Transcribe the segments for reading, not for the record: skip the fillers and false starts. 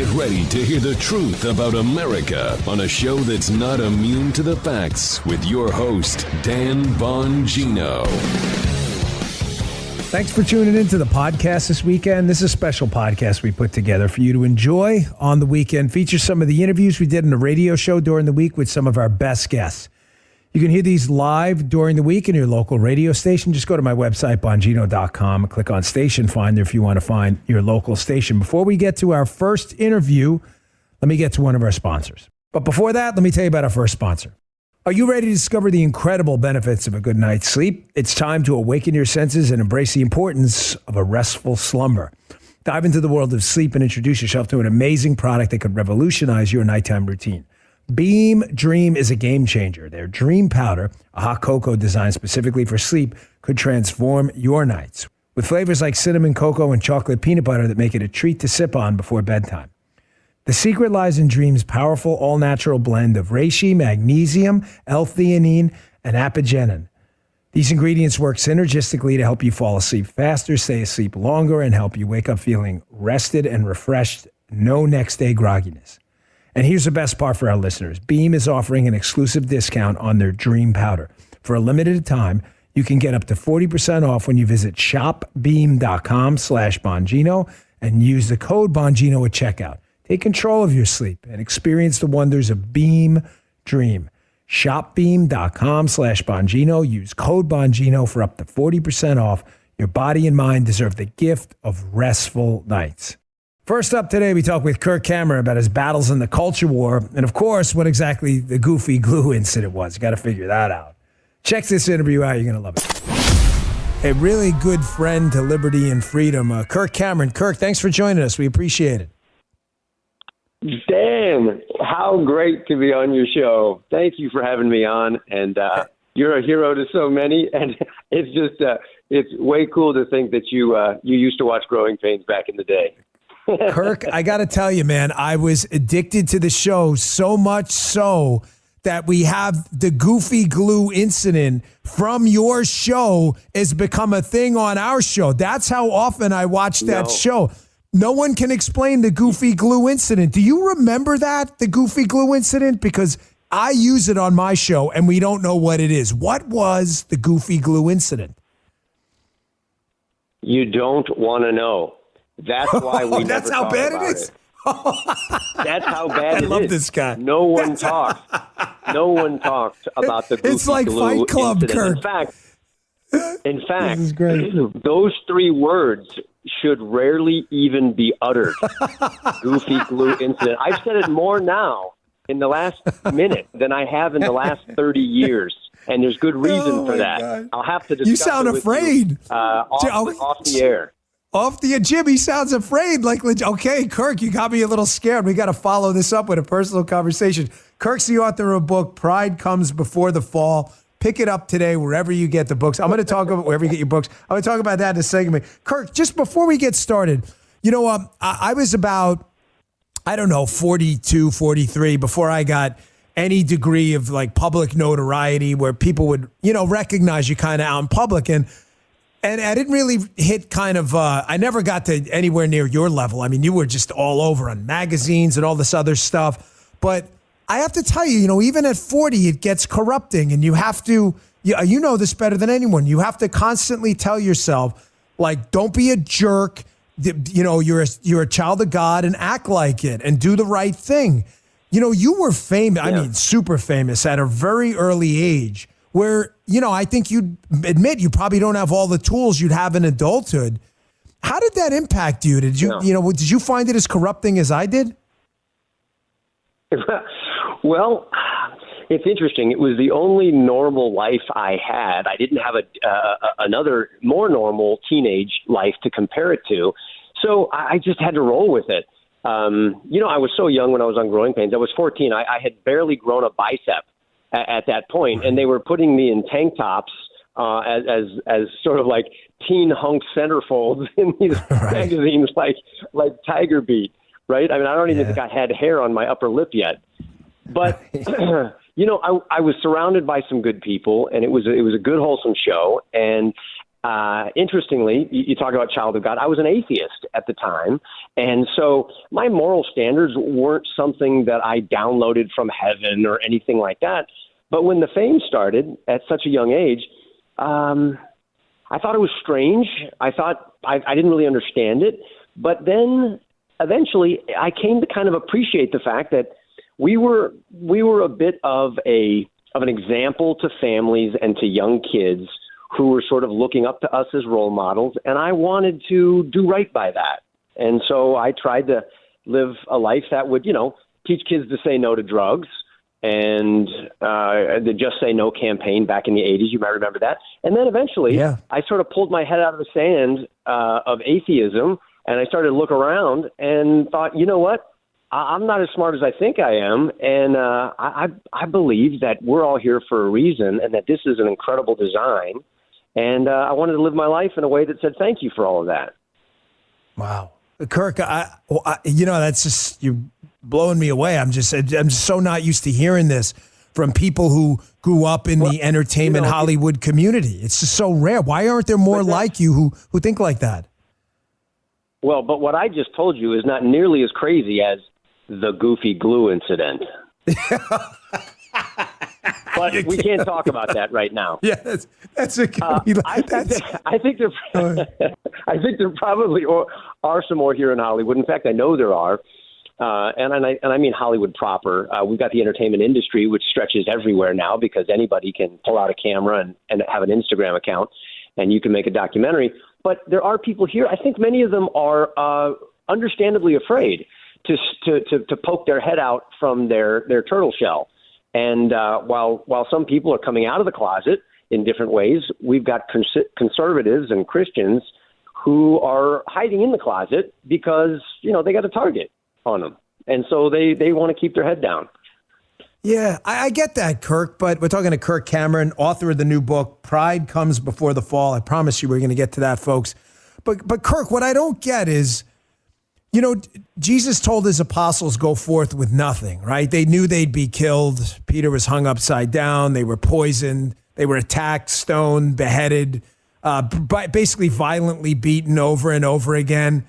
Get ready to hear the truth about America on a show that's not immune to the facts with your host, Dan Bongino. Thanks for tuning into the podcast this weekend. This is a special podcast we put together for you to enjoy on the weekend. Features some of the interviews we did in the radio show during the week with some of our best guests. You can hear these live during the week in your local radio station. Just go to my website, Bongino.com, and click on Station Finder if you want to find your local station. Before we get to our first interview, let me get to one of our sponsors. But before that, let me tell you about our first sponsor. Are you ready to discover the incredible benefits of a good night's sleep? It's time to awaken your senses and embrace the importance of a restful slumber. Dive into the world of sleep and introduce yourself to an amazing product that could revolutionize your nighttime routine. Beam Dream is a game changer. Their Dream Powder, a hot cocoa designed specifically for sleep, could transform your nights. With flavors like cinnamon cocoa and chocolate peanut butter that make it a treat to sip on before bedtime. The secret lies in Dream's powerful all-natural blend of reishi, magnesium, L-theanine, and apigenin. These ingredients work synergistically to help you fall asleep faster, stay asleep longer, and help you wake up feeling rested and refreshed. No next-day grogginess. And here's the best part for our listeners. Beam is offering an exclusive discount on their Dream Powder. For a limited time, you can get up to 40% off when you visit shopbeam.com/Bongino and use the code Bongino at checkout. Take control of your sleep and experience the wonders of Beam Dream. Shopbeam.com/Bongino. Use code Bongino for up to 40% off. Your body and mind deserve the gift of restful nights. First up today, we talk with Kirk about his battles in the culture war, and of course, what exactly the goofy glue incident was. You got to figure that out. Check this interview out. You're going to love it. A really good friend to liberty and freedom, Kirk Cameron. Kirk, thanks for joining us. We appreciate it. Dan, how great to be on your show. Thank you for having me on, and you're a hero to so many, and it's just it's way cool to think that you used to watch Growing Pains back in the day. Kirk, I got to tell you, man, I was addicted to the show so much so that we have the goofy glue incident from your show has become a thing on our show. That's how often I watch that show. No one can explain the goofy glue incident. Do you remember that, the goofy glue incident? Because I use it on my show and we don't know what it is. What was the goofy glue incident? You don't want to know. That's why we That's never how bad it is. That's how bad it is. I love this guy. No one talks. No one talked about the goofy It's like glue Fight Club, incident. Kirk. In fact, This is great. Those three words should rarely even be uttered. Goofy glue incident. I've said it more now in the last minute than I have in the last 30 years. And there's good reason for that. God. I'll have to discuss You sound it with afraid. you, off the air. Off the Jimmy sounds afraid. Okay, Kirk, you got me a little scared. We got to follow this up with a personal conversation. Kirk's the author of a book, Pride Comes Before the Fall. Pick it up today wherever you get the books. I'm going to talk about wherever you get your books. I'm going to talk about that in a segment. Kirk, just before we get started, I was about, 42, 43 before I got any degree of public notoriety where people would, recognize you kind of out in public. And I didn't really hit I never got to anywhere near your level. I mean, you were just all over on magazines and all this other stuff. But I have to tell you, even at 40, it gets corrupting. And you have to, you know this better than anyone. You have to constantly tell yourself, don't be a jerk. You're a child of God and act like it and do the right thing. You were famous, super famous at a very early age. Where, I think you'd admit you probably don't have all the tools you'd have in adulthood. How did that impact you? Did you, did you find it as corrupting as I did? Well, it's interesting. It was the only normal life I had. I didn't have another more normal teenage life to compare it to. So I just had to roll with it. I was so young when I was on Growing Pains. I was 14. I had barely grown a bicep at that point, and they were putting me in tank tops as sort of like teen hunk centerfolds in these magazines like Tiger Beat, right? I mean, I don't even think I had hair on my upper lip yet. But, I was surrounded by some good people, and it was a good, wholesome show. And interestingly, you talk about child of God. I was an atheist at the time. And so my moral standards weren't something that I downloaded from heaven or anything like that. But when the fame started at such a young age, I thought it was strange. I thought I didn't really understand it. But then eventually I came to kind of appreciate the fact that we were a bit of an example to families and to young kids who were sort of looking up to us as role models. And I wanted to do right by that. And so I tried to live a life that would, teach kids to say no to drugs, and the Just Say No campaign back in the 80s. You might remember that. And then eventually I sort of pulled my head out of the sand of atheism, and I started to look around and thought, you know what? I'm not as smart as I think I am, and I believe that we're all here for a reason and that this is an incredible design. And I wanted to live my life in a way that said thank you for all of that. Wow. Kirk, that's just, you're blowing me away. I'm just so not used to hearing this from people who grew up in the entertainment Hollywood community. It's just so rare. Why aren't there more like you who think like that? Well, but what I just told you is not nearly as crazy as the Goofy Glue incident. But we can't talk about that right now. Yeah, that's a good. I think there probably are some more here in Hollywood. In fact, I know there are, and I mean Hollywood proper. We've got the entertainment industry, which stretches everywhere now because anybody can pull out a camera and have an Instagram account, and you can make a documentary. But there are people here. I think many of them are understandably afraid to poke their head out from their turtle shell. And while some people are coming out of the closet in different ways, we've got conservatives and Christians who are hiding in the closet because, they got a target on them. And so they want to keep their head down. Yeah, I get that, Kirk, but we're talking to Kirk Cameron, author of the new book, Pride Comes Before the Fall. I promise you we're going to get to that, folks. But Kirk, what I don't get is, Jesus told his apostles go forth with nothing, right? They knew they'd be killed. Peter was hung upside down. They were poisoned. They were attacked, stoned, beheaded, basically violently beaten over and over again.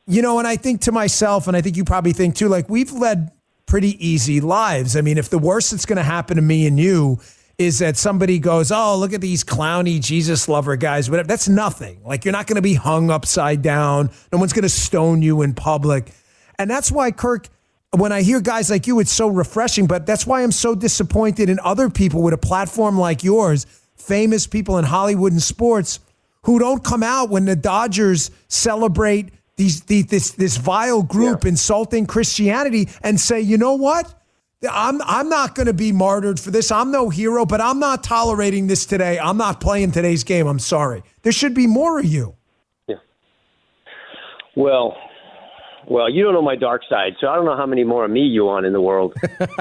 And I think to myself, and I think you probably think too, like we've led pretty easy lives. I mean, if the worst that's going to happen to me and you is that somebody goes, oh, look at these clowny Jesus lover guys, whatever. That's nothing. Like you're not going to be hung upside down. No one's going to stone you in public. And that's why, Kirk, when I hear guys like you, it's so refreshing. But that's why I'm so disappointed in other people with a platform like yours, famous people in Hollywood and sports, who don't come out when the Dodgers celebrate this vile group insulting Christianity and say, you know what? I'm not going to be martyred for this. I'm no hero, but I'm not tolerating this today. I'm not playing today's game. I'm sorry. There should be more of you. Yeah. Well, you don't know my dark side, so I don't know how many more of me you want in the world.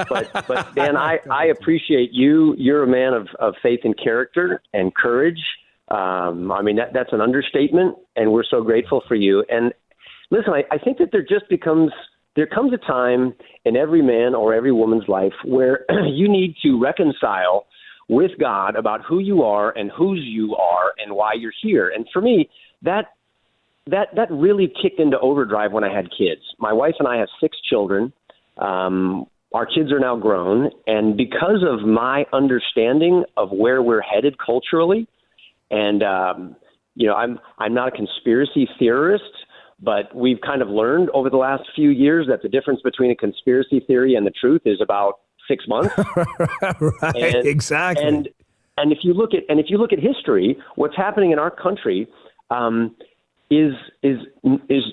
But Dan, I appreciate you. You're a man of faith and character and courage. I mean, that's an understatement, and we're so grateful for you. And listen, I think that there comes a time in every man or every woman's life where you need to reconcile with God about who you are and whose you are and why you're here. And for me, that really kicked into overdrive when I had kids. My wife and I have 6 children. Our kids are now grown. And because of my understanding of where we're headed culturally, and, I'm not a conspiracy theorist, but we've kind of learned over the last few years that the difference between a conspiracy theory and the truth is about 6 months. Right, exactly. And if you look at history, what's happening in our country is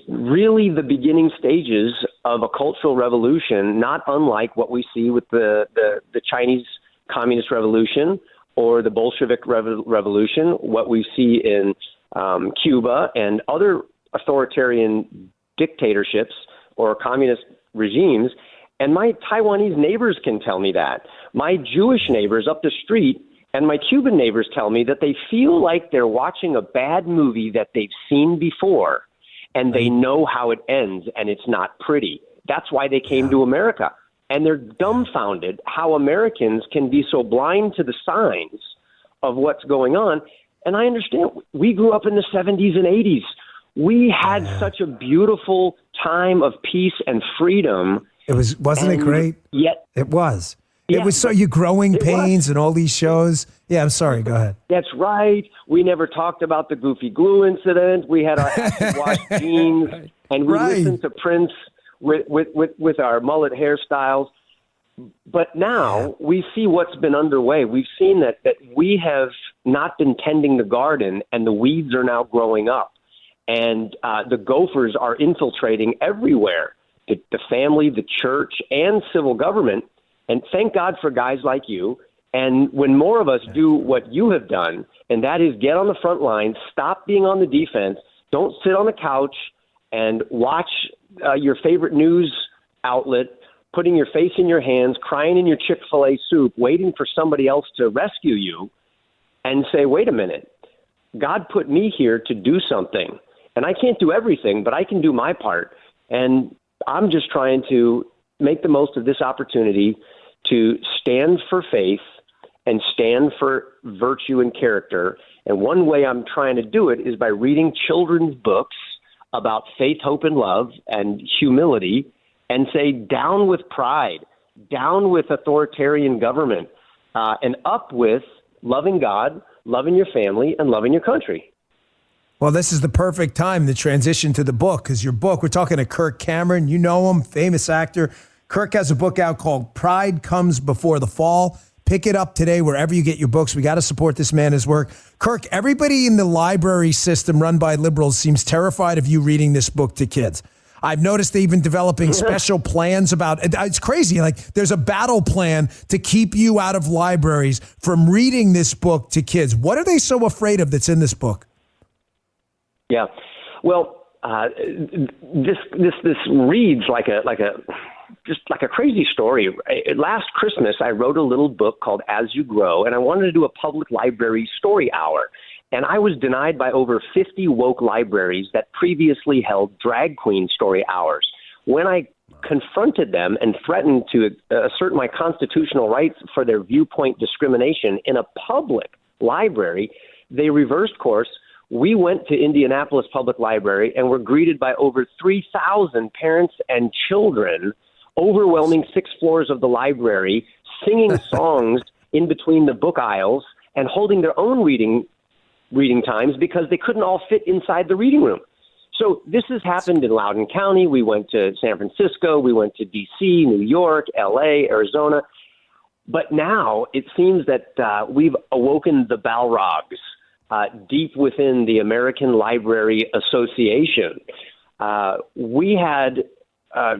really the beginning stages of a cultural revolution, not unlike what we see with the Chinese Communist Revolution or the Bolshevik Revolution, what we see in Cuba and other authoritarian dictatorships or communist regimes. And my Taiwanese neighbors can tell me that. My Jewish neighbors up the street and my Cuban neighbors tell me that they feel like they're watching a bad movie that they've seen before, and they know how it ends, and it's not pretty. That's why they came to America. And they're dumbfounded how Americans can be so blind to the signs of what's going on. And I understand we grew up in the 70s and 80s. We had such a beautiful time of peace and freedom. Wasn't it great? Yet it was. Yeah, it was so you Growing Pains and all these shows. Yeah, I'm sorry. Go ahead. That's right. We never talked about the Goofy Glue incident. We had our acid wash jeans, and we listened to Prince with our mullet hairstyles. But now we see what's been underway. We've seen that we have not been tending the garden, and the weeds are now growing up. And the gophers are infiltrating everywhere, the family, the church, and civil government. And thank God for guys like you. And when more of us do what you have done, and that is get on the front line, stop being on the defense, don't sit on the couch and watch your favorite news outlet, putting your face in your hands, crying in your Chick-fil-A soup, waiting for somebody else to rescue you, and say, wait a minute, God put me here to do something. And I can't do everything, but I can do my part. And I'm just trying to make the most of this opportunity to stand for faith and stand for virtue and character. And one way I'm trying to do it is by reading children's books about faith, hope, and love and humility, and say, down with pride, down with authoritarian government, and up with loving God, loving your family, and loving your country. Well, this is the perfect time to transition to the book, because your book, we're talking to Kirk Cameron. You know him, famous actor. Kirk has a book out called Pride Comes Before the Fall. Pick it up today wherever you get your books. We got to support this man, his work. Kirk, everybody in the library system run by liberals seems terrified of you reading this book to kids. I've noticed they're even developing special plans about it. It's crazy. Like there's a battle plan to keep you out of libraries from reading this book to kids. What are they so afraid of that's in this book? Yeah, well, this reads like a crazy story. Last Christmas, I wrote a little book called As You Grow, and I wanted to do a public library story hour. And I was denied by over 50 woke libraries that previously held drag queen story hours. When I confronted them and threatened to assert my constitutional rights for their viewpoint discrimination in a public library, they reversed course. We went to Indianapolis Public Library and were greeted by over 3,000 parents and children, overwhelming 6 floors of the library, singing songs in between the book aisles and holding their own reading times because they couldn't all fit inside the reading room. So this has happened in Loudoun County. We went to San Francisco. We went to D.C., New York, L.A., Arizona. But now it seems that we've awoken the Balrogs deep within the American Library Association. We had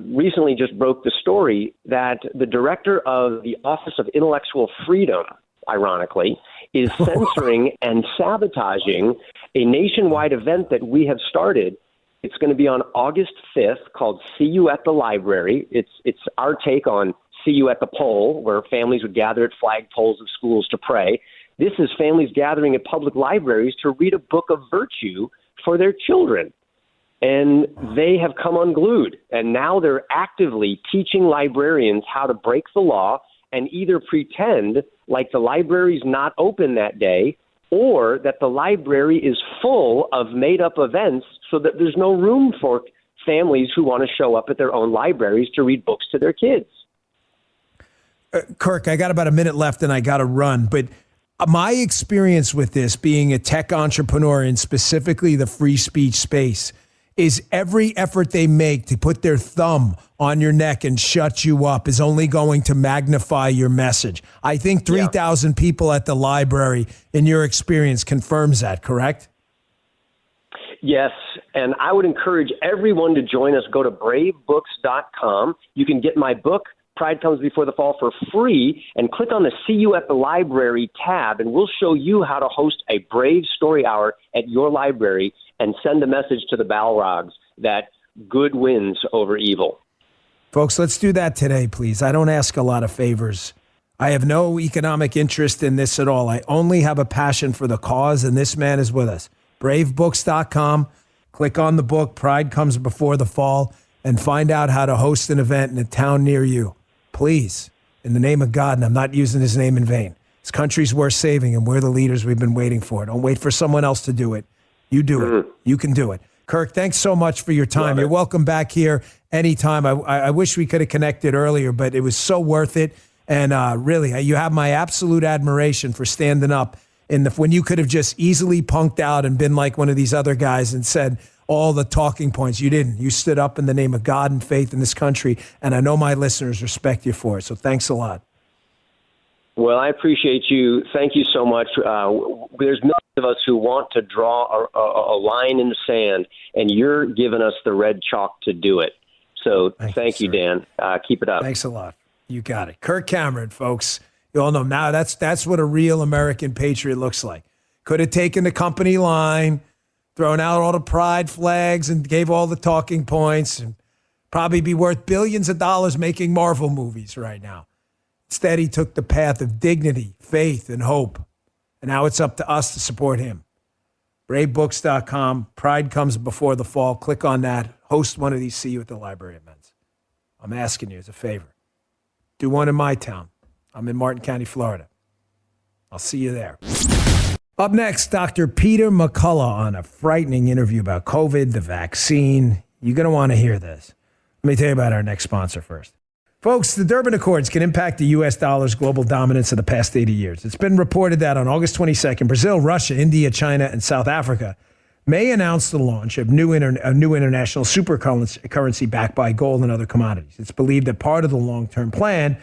recently just broke the story that the director of the Office of Intellectual Freedom, ironically, is censoring and sabotaging a nationwide event that we have started. It's going to be on August 5th called See You at the Library. It's our take on See You at the Pole, where families would gather at flagpoles of schools to pray. This is families gathering at public libraries to read a book of virtue for their children. And they have come unglued. And now they're actively teaching librarians how to break the law and either pretend like the library's not open that day or that the library is full of made-up events so that there's no room for families who want to show up at their own libraries to read books to their kids. Kirk, I got about a minute left and I got to run, but my experience with this, being a tech entrepreneur in specifically the free speech space, is every effort they make to put their thumb on your neck and shut you up is only going to magnify your message. I think 3,000 people at the library, in your experience, confirms that, correct? Yes, and I would encourage everyone to join us. Go to bravebooks.com. You can get my book, Pride Comes Before the Fall, for free, and click on the See You at the Library tab, and we'll show you how to host a Brave Story Hour at your library and send a message to the Balrogs that good wins over evil. Folks, let's do that today, please. I don't ask a lot of favors. I have no economic interest in this at all. I only have a passion for the cause, and this man is with us. Bravebooks.com. Click on the book, Pride Comes Before the Fall, and find out how to host an event in a town near you. Please, in the name of God, and I'm not using his name in vain, This country's worth saving, and we're the leaders we've been waiting for. Don't wait for someone else to do it. You do it. You can do it. Kirk, thanks so much for your time. You're welcome back here anytime. I wish we could have connected earlier, but it was so worth it. And really, you have my absolute admiration for standing up when you could have just easily punked out and been like one of these other guys and said all the talking points. You didn't. You stood up in the name of God and faith in this country, and I know my listeners respect you for it. So thanks a lot. Well, I appreciate you. Thank you so much. There's millions of us who want to draw a line in the sand, and you're giving us the red chalk to do it. So thank you, Dan. Keep it up. Thanks a lot. You got it. Kirk Cameron, folks. You all know now that's what a real American patriot looks like. Could have taken the company line, thrown out all the pride flags, and gave all the talking points, and probably be worth billions of dollars making Marvel movies right now. Instead, he took the path of dignity, faith, and hope. And now it's up to us to support him. BraveBooks.com. Pride comes before the fall. Click on that. Host one of these. See you at the library events. I'm asking you as a favor. Do one in my town. I'm in Martin County, Florida. I'll see you there. Up next, Dr. Peter McCullough on a frightening interview about COVID, the vaccine. You're going to want to hear this. Let me tell you about our next sponsor first. Folks, the Durban Accords can impact the U.S. dollar's global dominance of the past 80 years. It's been reported that on August 22nd, Brazil, Russia, India, China, and South Africa may announce the launch of a new international supercurrency backed by gold and other commodities. It's believed that part of the long-term plan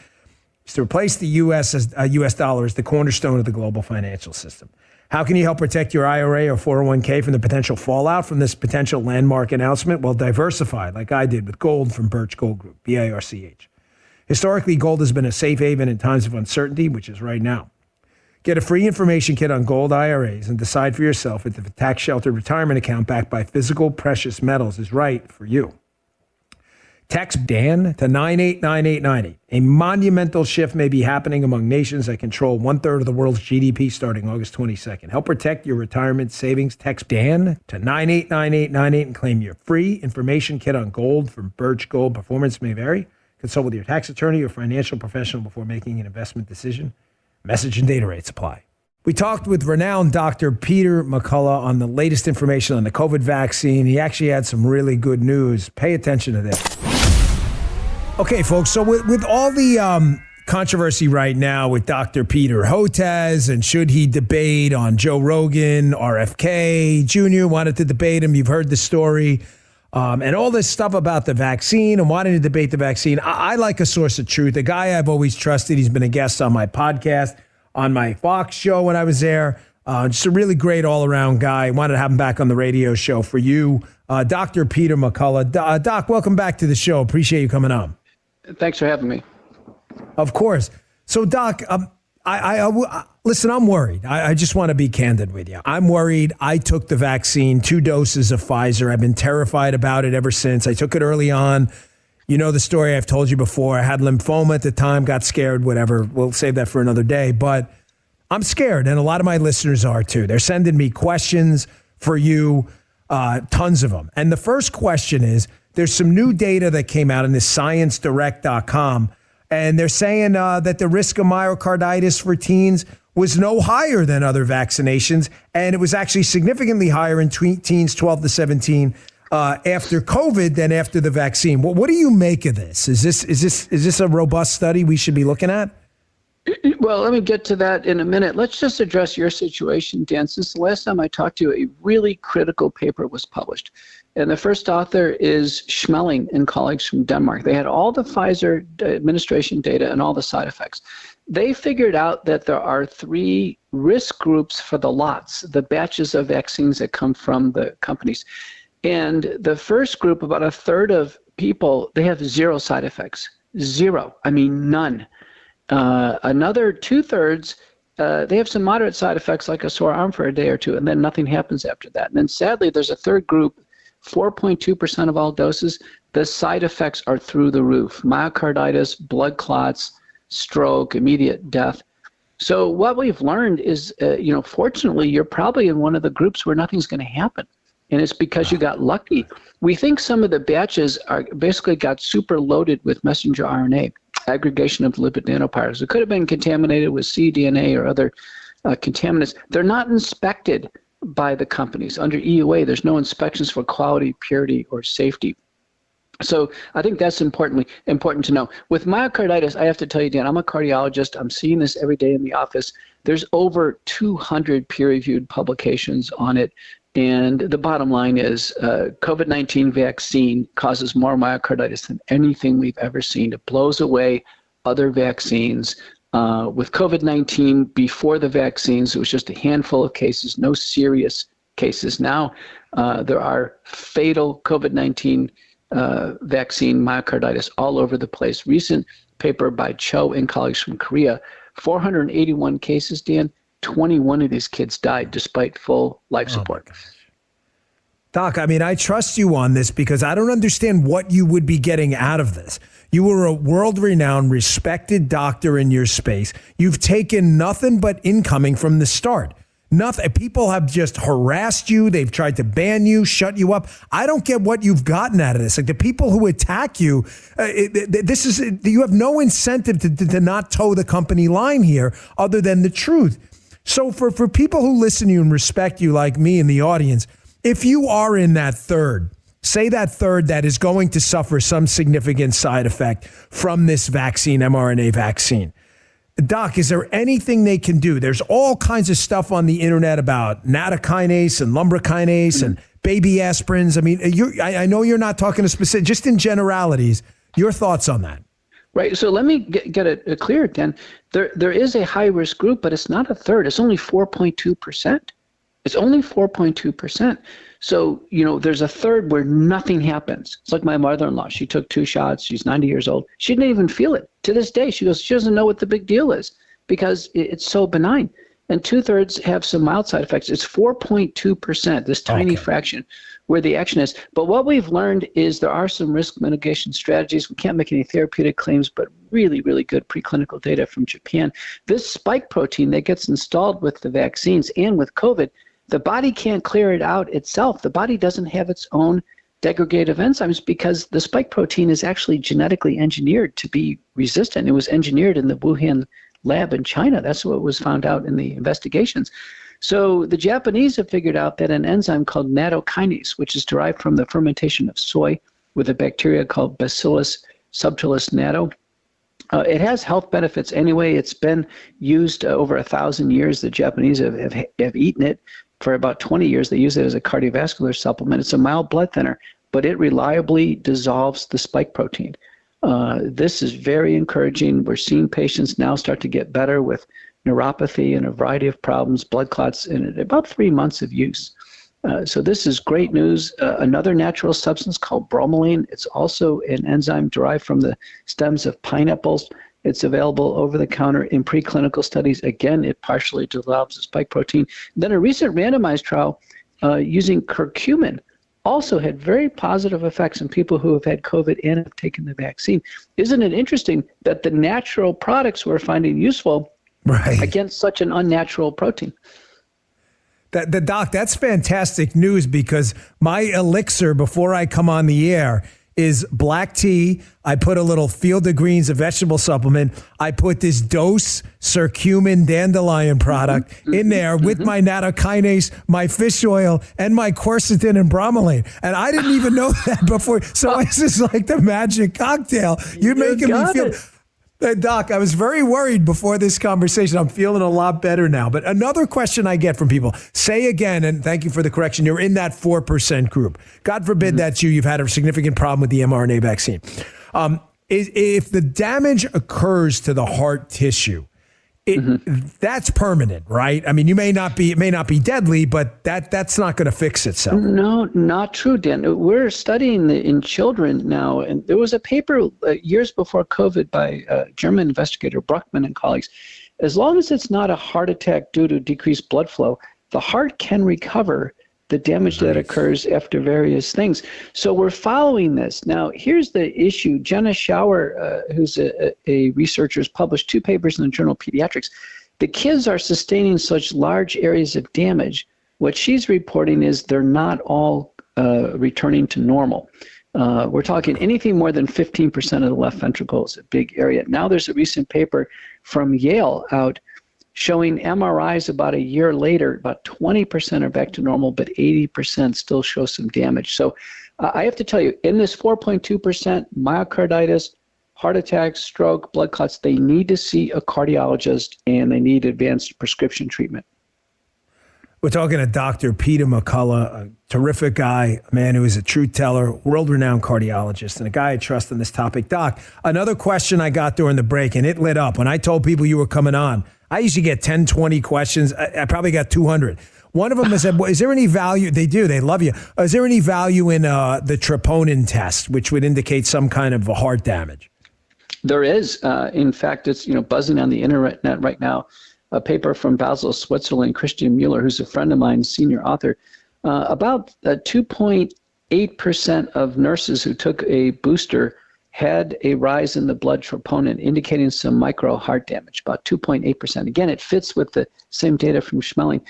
is to replace the U.S. dollar as the cornerstone of the global financial system. How can you help protect your IRA or 401k from the potential fallout from this potential landmark announcement? Well, diversify, like I did with gold from Birch Gold Group, BIRCH. Historically, gold has been a safe haven in times of uncertainty, which is right now. Get a free information kit on gold IRAs and decide for yourself if the tax-sheltered retirement account backed by physical precious metals is right for you. Text DAN to 989898. A monumental shift may be happening among nations that control 1/3 of the world's GDP starting August 22nd. Help protect your retirement savings. Text DAN to 989898 and claim your free information kit on gold from Birch Gold. Performance may vary. Consult with your tax attorney or financial professional before making an investment decision. Message and data rates apply. We talked with renowned Dr. Peter McCullough on the latest information on the COVID vaccine. He actually had some really good news. Pay attention to this. Okay, folks, so with all the controversy right now with Dr. Peter Hotez and should he debate on Joe Rogan, RFK Jr. wanted to debate him. You've heard the story. And all this stuff about the vaccine and wanting to debate the vaccine. I like a source of truth. A guy I've always trusted. He's been a guest on my podcast, on my Fox show when I was there. Just a really great all-around guy. Wanted to have him back on the radio show for you. Dr. Peter McCullough. Doc, welcome back to the show. Appreciate you coming on. Thanks for having me. Of course. So, Doc, listen, I'm worried. I just want to be candid with you. I'm worried. I took the vaccine, 2 doses of Pfizer. I've been terrified about it ever since. I took it early on. You know the story I've told you before. I had lymphoma at the time, got scared, whatever. We'll save that for another day. But I'm scared, and a lot of my listeners are too. They're sending me questions for you, tons of them. And the first question is, there's some new data that came out in this ScienceDirect.com, and they're saying that the risk of myocarditis for teens was no higher than other vaccinations, and it was actually significantly higher in teens 12 to 17 after COVID than after the vaccine. What do you make of this? Is this a robust study we should be looking at? Well, let me get to that in a minute. Let's just address your situation, Dan. Since the last time I talked to you, a really critical paper was published. And the first author is Schmeling and colleagues from Denmark. They had all the Pfizer administration data and all the side effects. They figured out that there are 3 risk groups for the lots, the batches of vaccines that come from the companies. And the first group, about 1/3 of people, they have 0 side effects. 0. I mean, none. Another 2/3, they have some moderate side effects like a sore arm for a day or two, and then nothing happens after that. And then sadly, there's a 3rd group, 4.2% of all doses, the side effects are through the roof. Myocarditis, blood clots, stroke, immediate death. So what we've learned is, fortunately, you're probably in one of the groups where nothing's going to happen. And it's because you got lucky. We think some of the batches are basically got super loaded with messenger RNA. aggregation of lipid nanoparticles. It could have been contaminated with cDNA or other contaminants. They're not inspected by the companies. Under EUA, there's no inspections for quality, purity, or safety. So I think that's important to know. With myocarditis, I have to tell you, Dan, I'm a cardiologist. I'm seeing this every day in the office. There's over 200 peer-reviewed publications on it. And the bottom line is COVID-19 vaccine causes more myocarditis than anything we've ever seen. It blows away other vaccines. With COVID-19, before the vaccines, it was just a handful of cases, no serious cases. Now there are fatal COVID-19 vaccine myocarditis all over the place. Recent paper by Cho and colleagues from Korea, 481 cases, Dan, 21 of these kids died despite full life support. Doc, I mean, I trust you on this because I don't understand what you would be getting out of this. You were a world-renowned, respected doctor in your space. You've taken nothing but incoming from the start. Nothing. People have just harassed you. They've tried to ban you, shut you up. I don't get what you've gotten out of this. Like the people who attack you, you have no incentive to not toe the company line here other than the truth. So for people who listen to you and respect you like me in the audience, if you are in that third, say that third that is going to suffer some significant side effect from this vaccine, mRNA vaccine, Doc, is there anything they can do? There's all kinds of stuff on the internet about nattokinase and lumbrokinase and baby aspirins. I mean, I know you're not talking to specific, just in generalities. Your thoughts on that? Right. So let me get it clear again. There is a high-risk group, but it's not a third. It's only 4.2%. It's only 4.2%. So, there's a third where nothing happens. It's like my mother-in-law. She took 2 shots. She's 90 years old. She didn't even feel it. To this day, she doesn't know what the big deal is because it's so benign. And 2/3 have some mild side effects. It's 4.2%, this tiny fraction where the action is. But what we've learned is there are some risk mitigation strategies. We can't make any therapeutic claims, but really, really good preclinical data from Japan. This spike protein that gets installed with the vaccines and with COVID, the body can't clear it out itself. The body doesn't have its own degradative enzymes because the spike protein is actually genetically engineered to be resistant. It was engineered in the Wuhan lab in China. That's what was found out in the investigations. So the Japanese have figured out that an enzyme called nattokinase, which is derived from the fermentation of soy with a bacteria called Bacillus subtilis natto, it has health benefits anyway. It's been used over 1,000 years. The Japanese have eaten it for about 20 years. They use it as a cardiovascular supplement. It's a mild blood thinner, but it reliably dissolves the spike protein. This is very encouraging. We're seeing patients now start to get better with neuropathy and a variety of problems, blood clots, in about 3 months of use. So this is great news. Another natural substance called bromelain. It's also an enzyme derived from the stems of pineapples. It's available over the counter in preclinical studies. Again, it partially dissolves the spike protein. Then a recent randomized trial using curcumin also had very positive effects in people who have had COVID and have taken the vaccine. Isn't it interesting that the natural products we're finding useful against such an unnatural protein? Doc, that's fantastic news because my elixir before I come on the air is black tea. I put a little Field of Greens, a vegetable supplement. I put this dose curcumin dandelion product in there with my nattokinase, my fish oil, and my quercetin and bromelain. And I didn't even know that before. So this is like the magic cocktail. You're making me feel... Doc, I was very worried before this conversation. I'm feeling a lot better now. But another question I get from people, say again, and thank you for the correction, you're in that 4% group. God forbid that's you. You've had a significant problem with the mRNA vaccine. If the damage occurs to the heart tissue, that's permanent, right? I mean, it may not be deadly, but that's not going to fix itself. No, not true, Dan. We're studying in children now, and there was a paper years before COVID by German investigator Bruckmann and colleagues. As long as it's not a heart attack due to decreased blood flow, the heart can recover the damage that occurs after various things. So we're following this. Now, here's the issue. Jenna Schauer, who's a researcher, has published 2 papers in the journal Pediatrics. The kids are sustaining such large areas of damage. What she's reporting is they're not all returning to normal. We're talking anything more than 15% of the left ventricle is a big area. Now there's a recent paper from Yale out showing MRIs about a year later, about 20% are back to normal, but 80% still show some damage. So I have to tell you, in this 4.2%, myocarditis, heart attacks, stroke, blood clots, they need to see a cardiologist and they need advanced prescription treatment. We're talking to Dr. Peter McCullough, a terrific guy, a man who is a truth teller, world-renowned cardiologist, and a guy I trust on this topic. Doc, another question I got during the break, and it lit up. When I told people you were coming on, I usually get 10, 20 questions. I probably got 200. One of them is, is there any value? They do. They love you. Is there any value in the troponin test, which would indicate some kind of heart damage? There is. In fact, it's buzzing on the internet right now. A paper from Basel, Switzerland, Christian Mueller, who's a friend of mine, senior author. About 2.8% of nurses who took a booster had a rise in the blood troponin, indicating some micro heart damage, about 2.8%. Again, it fits with the same data from Schmeling.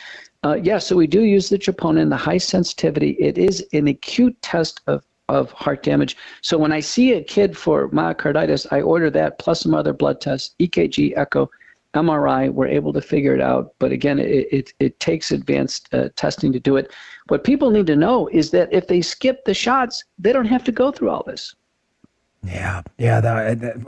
So we do use the troponin, the high sensitivity. It is an acute test of heart damage. So when I see a kid for myocarditis, I order that plus some other blood tests, EKG, echo, MRI. We're able to figure it out. But again, it takes advanced testing to do it. What people need to know is that if they skip the shots, they don't have to go through all this. Yeah.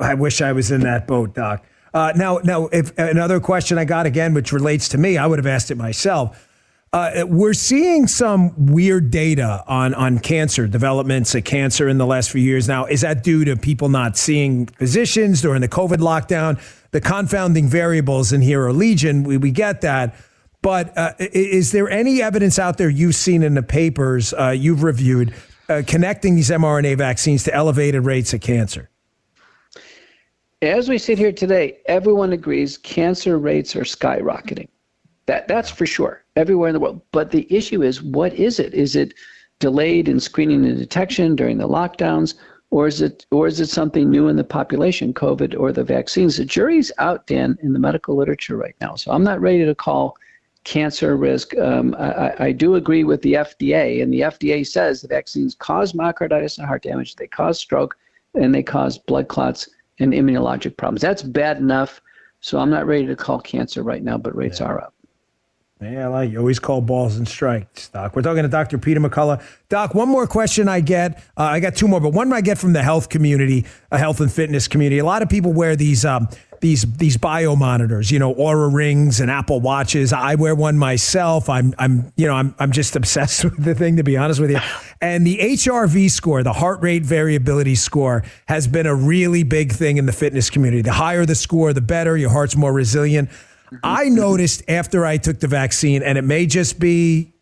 I wish I was in that boat, Doc. Now, if another question I got again, which relates to me, I would have asked it myself. We're seeing some weird data on cancer, developments of cancer in the last few years. Now, is that due to people not seeing physicians during the COVID lockdown? The confounding variables in here are legion. We get that. But is there any evidence out there you've seen in the papers you've reviewed connecting these mRNA vaccines to elevated rates of cancer? As we sit here today, everyone agrees cancer rates are skyrocketing. That's for sure, everywhere in the world. But the issue is, what is it? Is it delayed in screening and detection during the lockdowns, or is it something new in the population, COVID or the vaccines? The jury's out, Dan, in the medical literature right now. So I'm not ready to call cancer risk. I do agree with the FDA, and the FDA says the vaccines cause myocarditis and heart damage, they cause stroke, and they cause blood clots and immunologic problems. That's bad enough. So I'm not ready to call cancer right now, but rates are up. Yeah, I like you. Always call balls and strikes, Doc. We're talking to Dr. Peter McCullough. Doc, one more question I get. I got two more, but one I get from the health community, a health and fitness community. A lot of people wear these bio monitors, Aura rings and Apple watches. I wear one myself. I'm just obsessed with the thing, to be honest with you. And the HRV score, the heart rate variability score, has been a really big thing in the fitness community. The higher the score, the better. Your heart's more resilient. I noticed after I took the vaccine, and it may just be,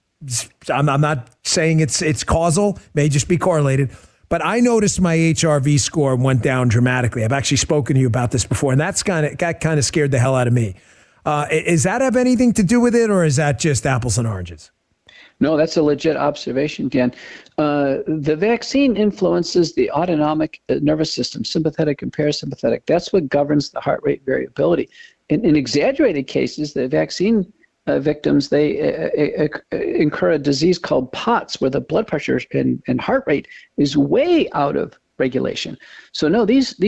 I'm not saying it's causal, may just be correlated, but I noticed my HRV score went down dramatically. I've actually spoken to you about this before, and that kind of scared the hell out of me. Does that have anything to do with it, or is that just apples and oranges? No, that's a legit observation, Dan. The vaccine influences the autonomic nervous system, sympathetic and parasympathetic. That's what governs the heart rate variability. In exaggerated cases, the vaccine victims, they incur a disease called POTS, where the blood pressure and heart rate is way out of regulation. So no, these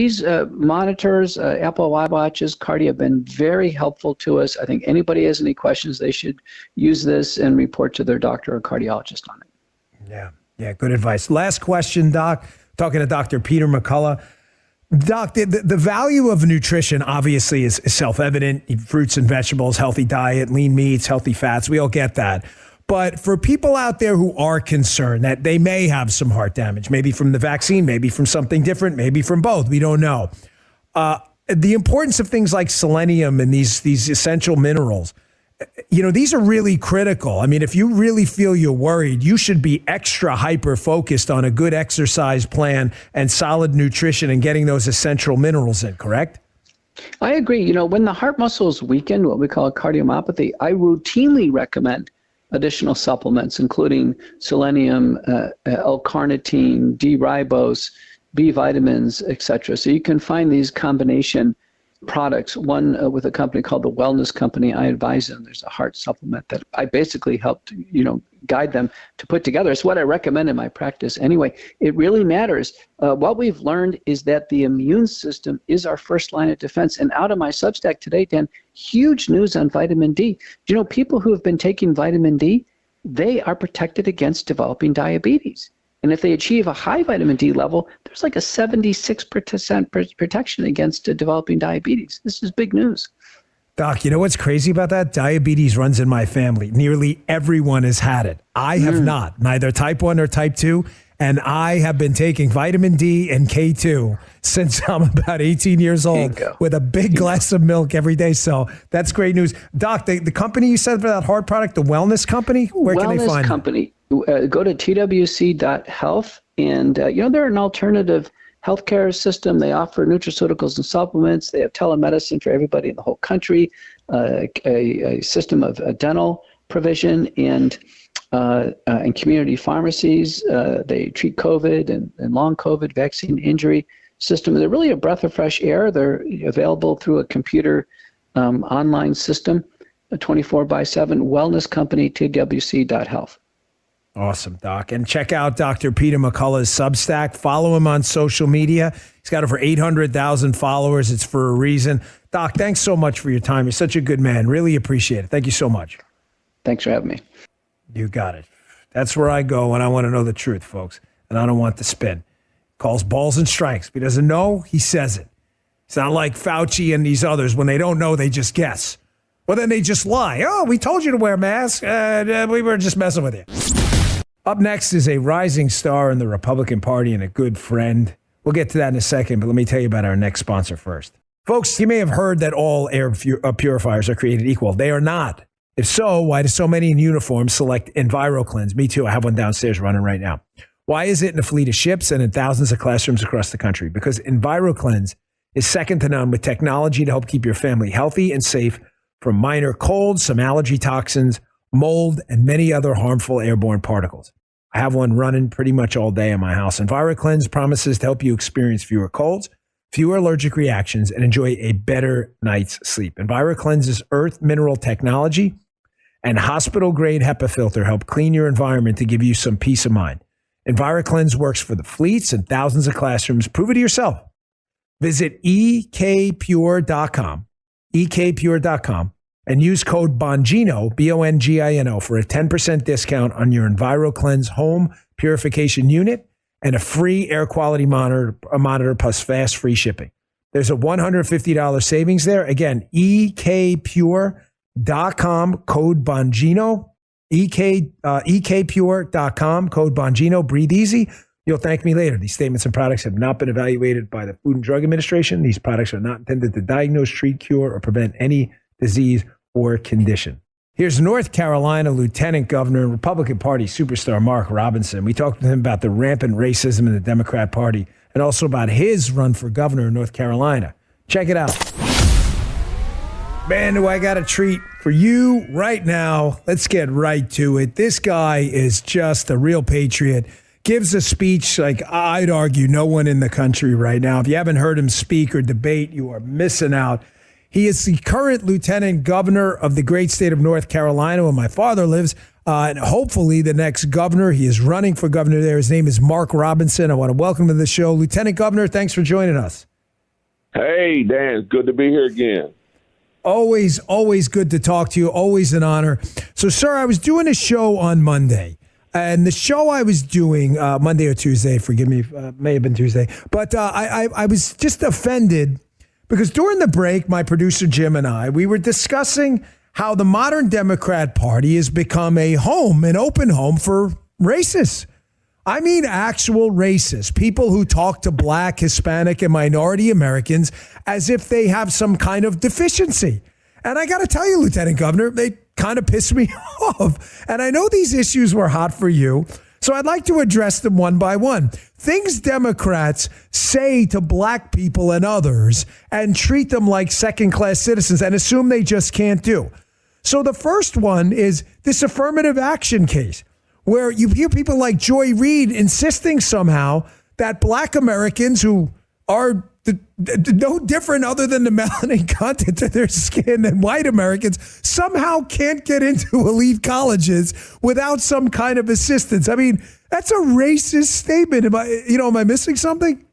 monitors, Apple watches, Cardi, have been very helpful to us. I think anybody has any questions, they should use this and report to their doctor or cardiologist on it. Yeah, good advice. Last question, Doc. Talking to Dr. Peter McCullough. Doc, the value of nutrition obviously is self-evident. Fruits and vegetables, healthy diet, lean meats, healthy fats, we all get that. But for people out there who are concerned that they may have some heart damage, maybe from the vaccine, maybe from something different, maybe from both, we don't know. The importance of things like selenium and these essential minerals, these are really critical. I mean, if you really feel you're worried, you should be extra hyper-focused on a good exercise plan and solid nutrition and getting those essential minerals in, correct? I agree. When the heart muscle is weakened, what we call a cardiomyopathy, I routinely recommend additional supplements, including selenium, L-carnitine, D-ribose, B vitamins, etc. So you can find these combination products, one with a company called the Wellness Company. I advise them. There's a heart supplement that I basically helped, guide them to put together. It's what I recommend in my practice anyway. It really matters. What we've learned is that the immune system is our first line of defense. And out of my Substack today, Dan, huge news on vitamin D. Do you know people who have been taking vitamin D, they are protected against developing diabetes. And if they achieve a high vitamin D level, there's like a 76% protection against developing diabetes. This is big news. Doc, you know what's crazy about that? Diabetes runs in my family. Nearly everyone has had it. I have not, neither type 1 or type 2. And I have been taking vitamin D and K2 since I'm about 18 years old with a big glass of milk every day. So that's great news. Doc, the company you said for that heart product, the Wellness Company, where can they find Wellness Company. Go to twc.health. And, they're an alternative healthcare system. They offer nutraceuticals and supplements. They have telemedicine for everybody in the whole country, a system of dental provision and community pharmacies. They treat COVID and long COVID vaccine injury system. They're really a breath of fresh air. They're available through a computer online system, 24/7. Wellness Company, twc.health. Awesome, Doc. And check out Dr. Peter McCullough's Substack. Follow him on social media. He's got over 800,000 followers. It's for a reason. Doc, thanks so much for your time. You're such a good man. Really appreciate it. Thank you so much. Thanks for having me. You got it. That's where I go when I want to know the truth, folks. And I don't want the spin. Calls balls and strikes. If he doesn't know, he says it. It's not like Fauci and these others. When they don't know, they just guess. Well, then they just lie. Oh, we told you to wear a mask. We were just messing with you. Up next is a rising star in the Republican Party and a good friend. We'll get to that in a second, but let me tell you about our next sponsor first. Folks, you may have heard that all air purifiers are created equal. They are not. If so, why do so many in uniform select EnviroCleanse? Me too. I have one downstairs running right now. Why is it in a fleet of ships and in thousands of classrooms across the country? Because EnviroCleanse is second to none with technology to help keep your family healthy and safe from minor colds, some allergy toxins, mold, and many other harmful airborne particles. I have one running pretty much all day in my house. EnviroCleanse promises to help you experience fewer colds, fewer allergic reactions, and enjoy a better night's sleep. EnviroCleanse's earth mineral technology and hospital-grade HEPA filter help clean your environment to give you some peace of mind. EnviroCleanse works for the fleets and thousands of classrooms. Prove it to yourself. Visit ekpure.com, and use code Bongino, Bongino, for a 10% discount on your EnviroCleanse home purification unit and a free air quality monitor plus fast free shipping. There's a $150 savings there. Again, ekpure.com, code Bongino, ekpure.com, code Bongino. Breathe easy. You'll thank me later. These statements and products have not been evaluated by the Food and Drug Administration. These products are not intended to diagnose, treat, cure, or prevent any disease or condition. Here's North Carolina Lieutenant Governor and Republican Party superstar Mark Robinson. We talked to him about the rampant racism in the Democrat Party and also about his run for governor in North Carolina. Check it out. Man, do I got a treat for you right now. Let's get right to it. This guy is just a real patriot. Gives a speech like I'd argue no one in the country right now. If you haven't heard him speak or debate, you are missing out. He is the current lieutenant governor of the great state of North Carolina, where my father lives, and hopefully the next governor. He is running for governor there. His name is Mark Robinson. I want to welcome him to the show. Lieutenant Governor, thanks for joining us. Hey, Dan, it's good to be here again. Always good to talk to you. Always an honor. So, sir, I was doing a show on Monday. And the show I was doing, Monday or Tuesday, forgive me, may have been Tuesday, but I was just offended because during the break, my producer Jim and I, we were discussing how the modern Democrat Party has become an open home for racists. I mean actual racists, people who talk to Black, Hispanic, and minority Americans as if they have some kind of deficiency. And I got to tell you, Lieutenant Governor, they kind of pissed me off. And I know these issues were hot for you, so I'd like to address them one by one. Things Democrats say to Black people and others and treat them like second-class citizens and assume they just can't do. So the first one is this affirmative action case, where you hear people like Joy Reid insisting somehow that Black Americans who are no different other than the melanin content of their skin, and white Americans somehow can't get into elite colleges without some kind of assistance. I mean, that's a racist statement. Am I missing something?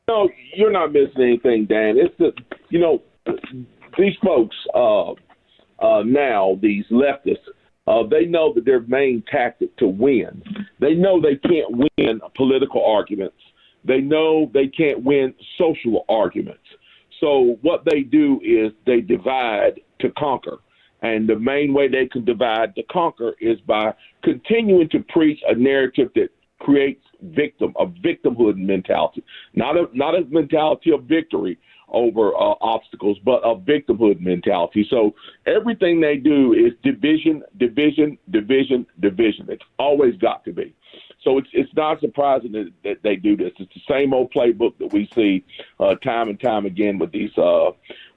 No, you're not missing anything, Dan. It's these folks now, these leftists, they know that their main tactic to win, they know they can't win political arguments. They know they can't win social arguments. So what they do is they divide to conquer. And the main way they can divide to conquer is by continuing to preach a narrative that creates a victimhood mentality, not a mentality of victory over obstacles, but a victimhood mentality. So everything they do is division, division, division, division. It's always got to be. So it's not surprising that they do this. It's the same old playbook that we see time and time again with these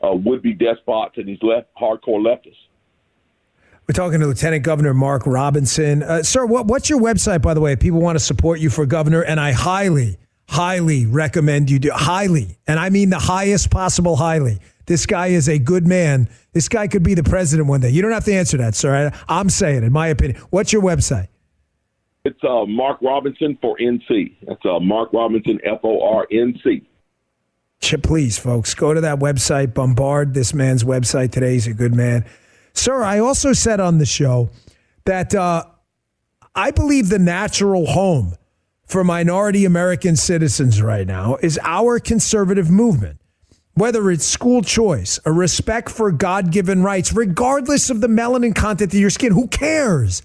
would-be despots and these hardcore leftists. We're talking to Lieutenant Governor Mark Robinson. Sir, what's your website, by the way, if people want to support you for governor? And I highly, highly recommend you do. Highly. And I mean the highest possible highly. This guy is a good man. This guy could be the president one day. You don't have to answer that, sir. I'm saying, in my opinion. What's your website? It's Mark Robinson for NC. That's Mark Robinson, FORNC. Please, folks, go to that website. Bombard this man's website today. He's a good man. Sir, I also said on the show that I believe the natural home for minority American citizens right now is our conservative movement. Whether it's school choice, a respect for God-given rights, regardless of the melanin content of your skin, who cares?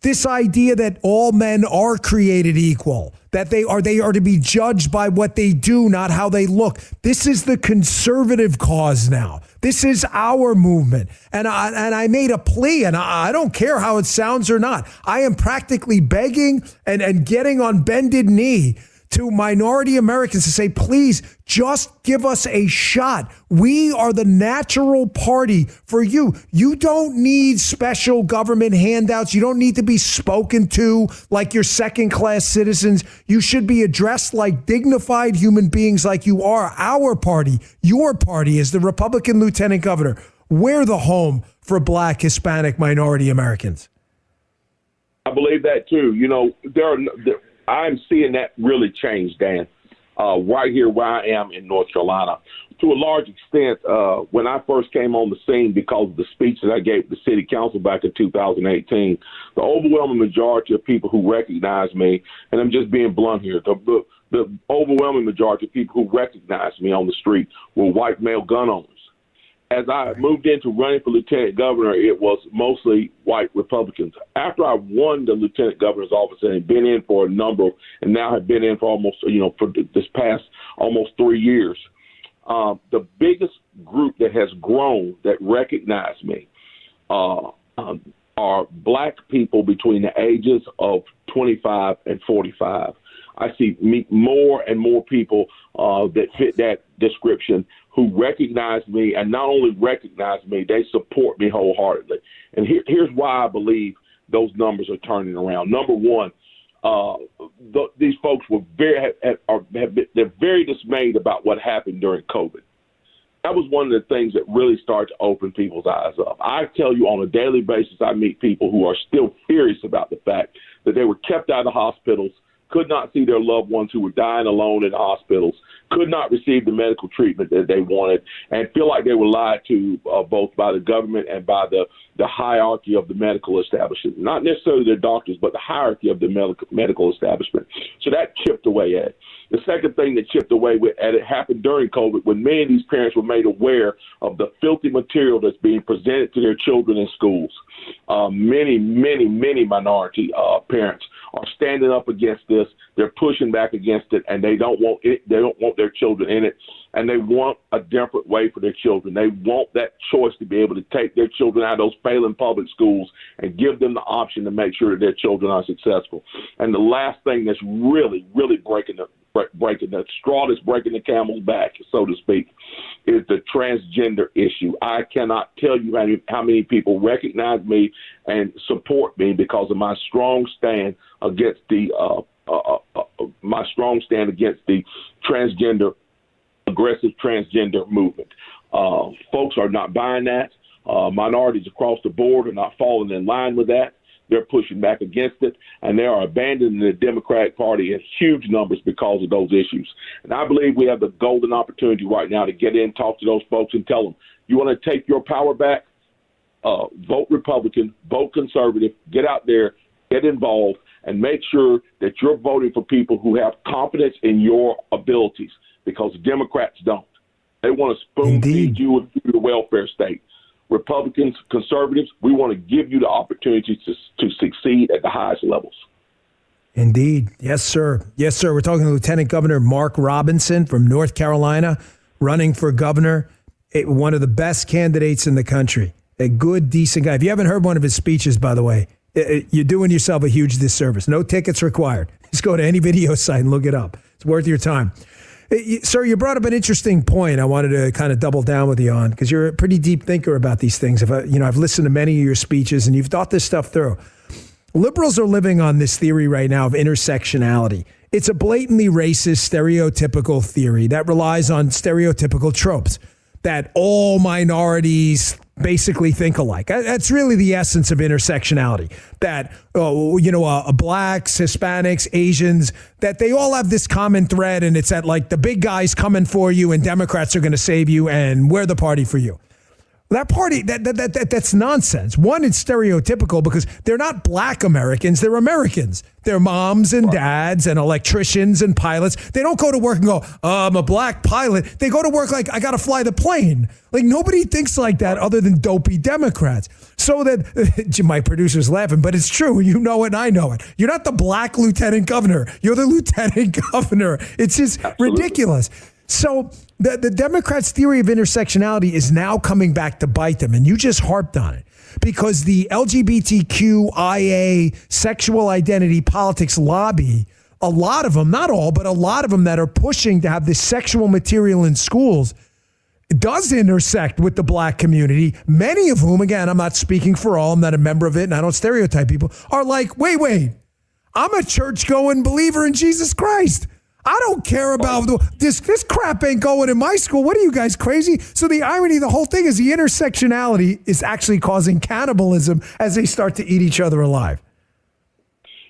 This idea that all men are created equal, that they are to be judged by what they do, not how they look. This is the conservative cause now. This is our movement. And I made a plea, and I don't care how it sounds or not. I am practically begging and getting on bended knee to minority Americans to say, please, just give us a shot. We are the natural party for you. You don't need special government handouts. You don't need to be spoken to like you're second-class citizens. You should be addressed like dignified human beings like you are. Our party, your party, is the Republican Lieutenant Governor. We're the home for Black, Hispanic, minority Americans. I believe that, too. I'm seeing that really change, Dan, right here where I am in North Carolina. To a large extent, when I first came on the scene, because of the speech that I gave the city council back in 2018, the overwhelming majority of people who recognize me, and I'm just being blunt here, the overwhelming majority of people who recognized me on the street were white male gun owners. As I moved into running for lieutenant governor, it was mostly white Republicans. After I won the lieutenant governor's office and had been in for a number, and now have been in for almost, for this past almost 3 years, the biggest group that has grown that recognize me are Black people between the ages of 25 and 45. I see more and more people that fit that description who recognize me, and not only recognize me, they support me wholeheartedly. And here's why I believe those numbers are turning around. Number one, these folks were they're very dismayed about what happened during COVID. That was one of the things that really started to open people's eyes up. I tell you, on a daily basis, I meet people who are still furious about the fact that they were kept out of hospitals, could not see their loved ones who were dying alone in hospitals, could not receive the medical treatment that they wanted, and feel like they were lied to both by the government and by the hierarchy of the medical establishment. Not necessarily the doctors, but the hierarchy of the medical establishment. So that chipped away at it. The second thing that chipped away at it happened during COVID, when many of these parents were made aware of the filthy material that's being presented to their children in schools. Many minority parents are standing up against this. They're pushing back against it, and they don't want it. They don't want their children in it, and they want a different way for their children. They want that choice to be able to take their children out of those failing public schools and give them the option to make sure that their children are successful. And the last thing that's really breaking the straw that's breaking the camel's back, so to speak, is the transgender issue. I cannot tell you how many people recognize me and support me because of my strong stand against the my strong stand against the aggressive transgender movement. Folks are not buying that. Minorities across the board are not falling in line with that. They're pushing back against it, and they are abandoning the Democratic Party in huge numbers because of those issues. And I believe we have the golden opportunity right now to get in, talk to those folks, and tell them, you want to take your power back? Vote Republican, vote conservative, get out there, get involved, and make sure that you're voting for people who have confidence in your abilities, because the Democrats don't. They want to spoon feed you and the welfare state. Republicans, conservatives, we want to give you the opportunity to succeed at the highest levels. Indeed. Yes, sir. Yes, sir. We're talking to Lieutenant Governor Mark Robinson from North Carolina, running for governor, one of the best candidates in the country, a good, decent guy. If you haven't heard one of his speeches, by the way, you're doing yourself a huge disservice. No tickets required. Just go to any video site and look it up. It's worth your time. Sir, you brought up an interesting point I wanted to kind of double down with you on, because you're a pretty deep thinker about these things. I've listened to many of your speeches, and you've thought this stuff through. Liberals are living on this theory right now of intersectionality. It's a blatantly racist, stereotypical theory that relies on stereotypical tropes that all minorities basically think alike. That's really the essence of intersectionality, that, blacks, Hispanics, Asians, that they all have this common thread, and it's that, like, the big guy's coming for you and Democrats are going to save you and we're the party for you. That party, that's nonsense. One, it's stereotypical because they're not black Americans, they're Americans. They're moms and dads and electricians and pilots. They don't go to work and go, I'm a black pilot. They go to work like, I got to fly the plane. Like, nobody thinks like that other than dopey Democrats. So that, my producer's laughing, but it's true. You know it and I know it. You're not the black lieutenant governor. You're the lieutenant governor. It's just ridiculous. So the Democrats' theory of intersectionality is now coming back to bite them, and you just harped on it, because the LGBTQIA sexual identity politics lobby, a lot of them, not all, but a lot of them that are pushing to have this sexual material in schools, does intersect with the black community. Many of whom, again, I'm not speaking for all, I'm not a member of it, and I don't stereotype people, are like, wait, I'm a church-going believer in Jesus Christ. I don't care about this crap ain't going in my school. What are you guys, crazy? So the irony of the whole thing is the intersectionality is actually causing cannibalism as they start to eat each other alive.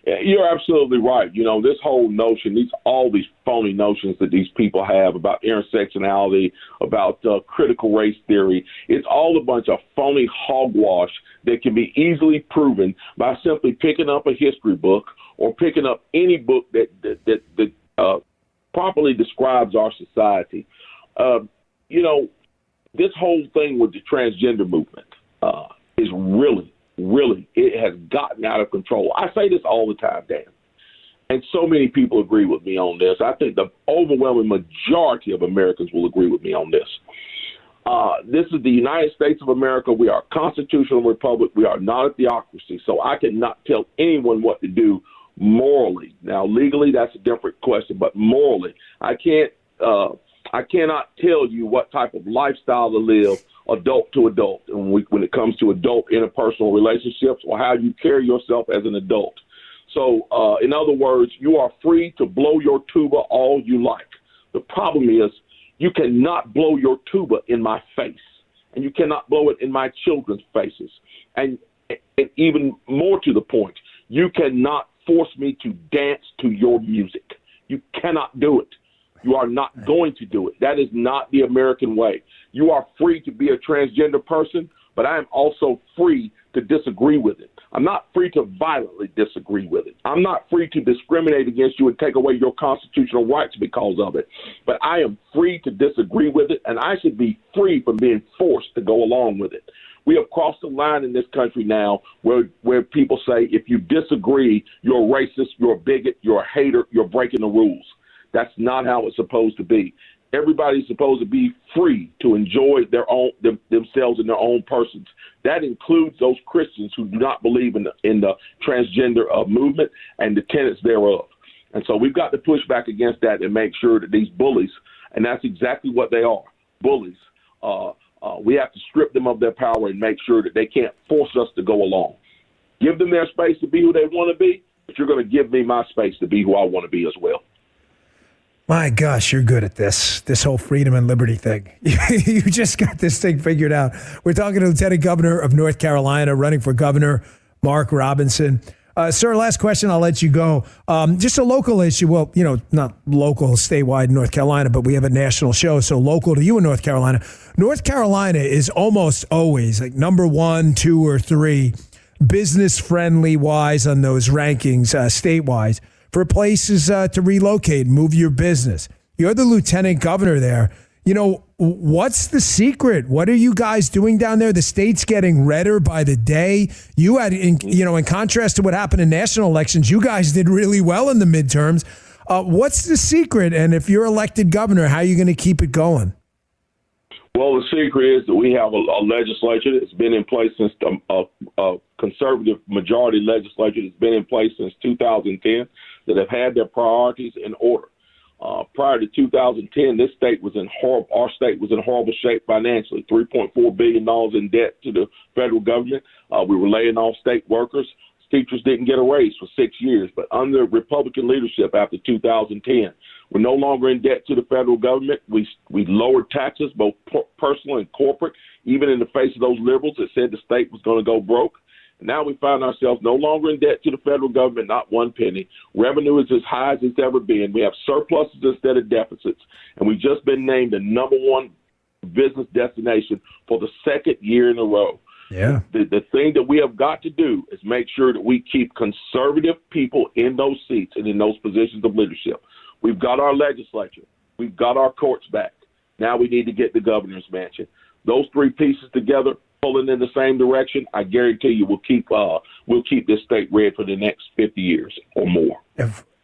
Yeah, you're absolutely right. This whole notion, all these phony notions that these people have about intersectionality, about critical race theory, it's all a bunch of phony hogwash that can be easily proven by simply picking up a history book or picking up any book that properly describes our society. This whole thing with the transgender movement is really, it has gotten out of control. I say this all the time, Dan, and so many people agree with me on this. I think the overwhelming majority of Americans will agree with me on this. This is the United States of America. We are a constitutional republic. We are not a theocracy. So I cannot tell anyone what to do morally. Now, legally, that's a different question, but morally, I cannot tell you what type of lifestyle to live adult to adult, and when it comes to adult interpersonal relationships, or how you carry yourself as an adult. So, in other words, you are free to blow your tuba all you like. The problem is you cannot blow your tuba in my face, and you cannot blow it in my children's faces. And even more to the point, you cannot force me to dance to your music. You cannot do it. You are not going to do it. That is not the American way. You are free to be a transgender person, but I am also free to disagree with it. I'm not free to violently disagree with it. I'm not free to discriminate against you and take away your constitutional rights because of it. But I am free to disagree with it, and I should be free from being forced to go along with it. We have crossed the line in this country now where people say if you disagree, you're a racist, you're a bigot, you're a hater, you're breaking the rules. That's not how it's supposed to be. Everybody's supposed to be free to enjoy themselves and their own persons. That includes those Christians who do not believe in the transgender movement and the tenets thereof. And so we've got to push back against that and make sure that these bullies, and that's exactly what they are, bullies, we have to strip them of their power and make sure that they can't force us to go along. Give them their space to be who they want to be, but you're going to give me my space to be who I want to be as well. My gosh, you're good at this whole freedom and liberty thing. You just got this thing figured out. We're talking to Lieutenant Governor of North Carolina, running for governor, Mark Robinson. Sir, last question, I'll let you go. Just a local issue. Well, not local, statewide in North Carolina, but we have a national show, so local to you in North Carolina. North Carolina is almost always like number 1, 2, or 3 business-friendly wise on those rankings statewide for places to relocate, move your business. You're the lieutenant governor there. What's the secret? What are you guys doing down there? The state's getting redder by the day. You had, in contrast to what happened in national elections, you guys did really well in the midterms. What's the secret? And if you're elected governor, how are you going to keep it going? Well, the secret is that we have a legislature that's been in place since a conservative majority legislature that's been in place since 2010 that have had their priorities in order. Prior to 2010, our state was in horrible shape financially, $3.4 billion in debt to the federal government. We were laying off state workers. Teachers didn't get a raise for 6 years, but under Republican leadership after 2010, we're no longer in debt to the federal government. We lowered taxes, both personal and corporate, even in the face of those liberals that said the state was going to go broke. And now we find ourselves no longer in debt to the federal government, not one penny. Revenue is as high as it's ever been. We have surpluses instead of deficits. And we've just been named the number 1 business destination for the second year in a row. Yeah. The thing that we have got to do is make sure that we keep conservative people in those seats and in those positions of leadership. We've got our legislature. We've got our courts back. Now we need to get the governor's mansion. Those 3 pieces together, pulling in the same direction, I guarantee you we'll keep this state red for the next 50 years or more.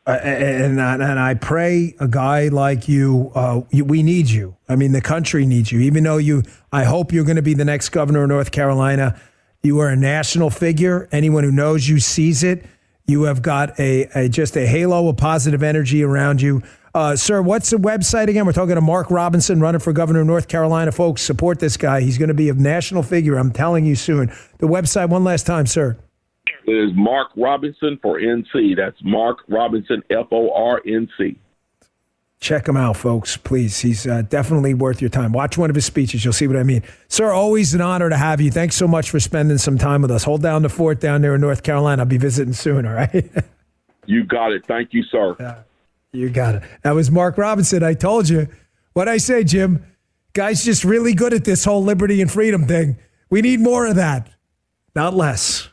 And I pray a guy like you, we need you. I mean, the country needs you. Even though I hope you're going to be the next governor of North Carolina. You are a national figure. Anyone who knows you sees it. You have got just a halo of positive energy around you. Sir, what's the website again? We're talking to Mark Robinson, running for governor of North Carolina. Folks, support this guy. He's going to be a national figure. I'm telling you soon. The website one last time, sir. It is Mark Robinson for NC. That's Mark Robinson, FORNC. Check him out, folks, please. He's definitely worth your time. Watch one of his speeches. You'll see what I mean. Sir, always an honor to have you. Thanks so much for spending some time with us. Hold down the fort down there in North Carolina. I'll be visiting soon, all right? You got it. Thank you, sir. You got it. That was Mark Robinson. I told you. What'd I say, Jim? Guy's just really good at this whole liberty and freedom thing. We need more of that, not less.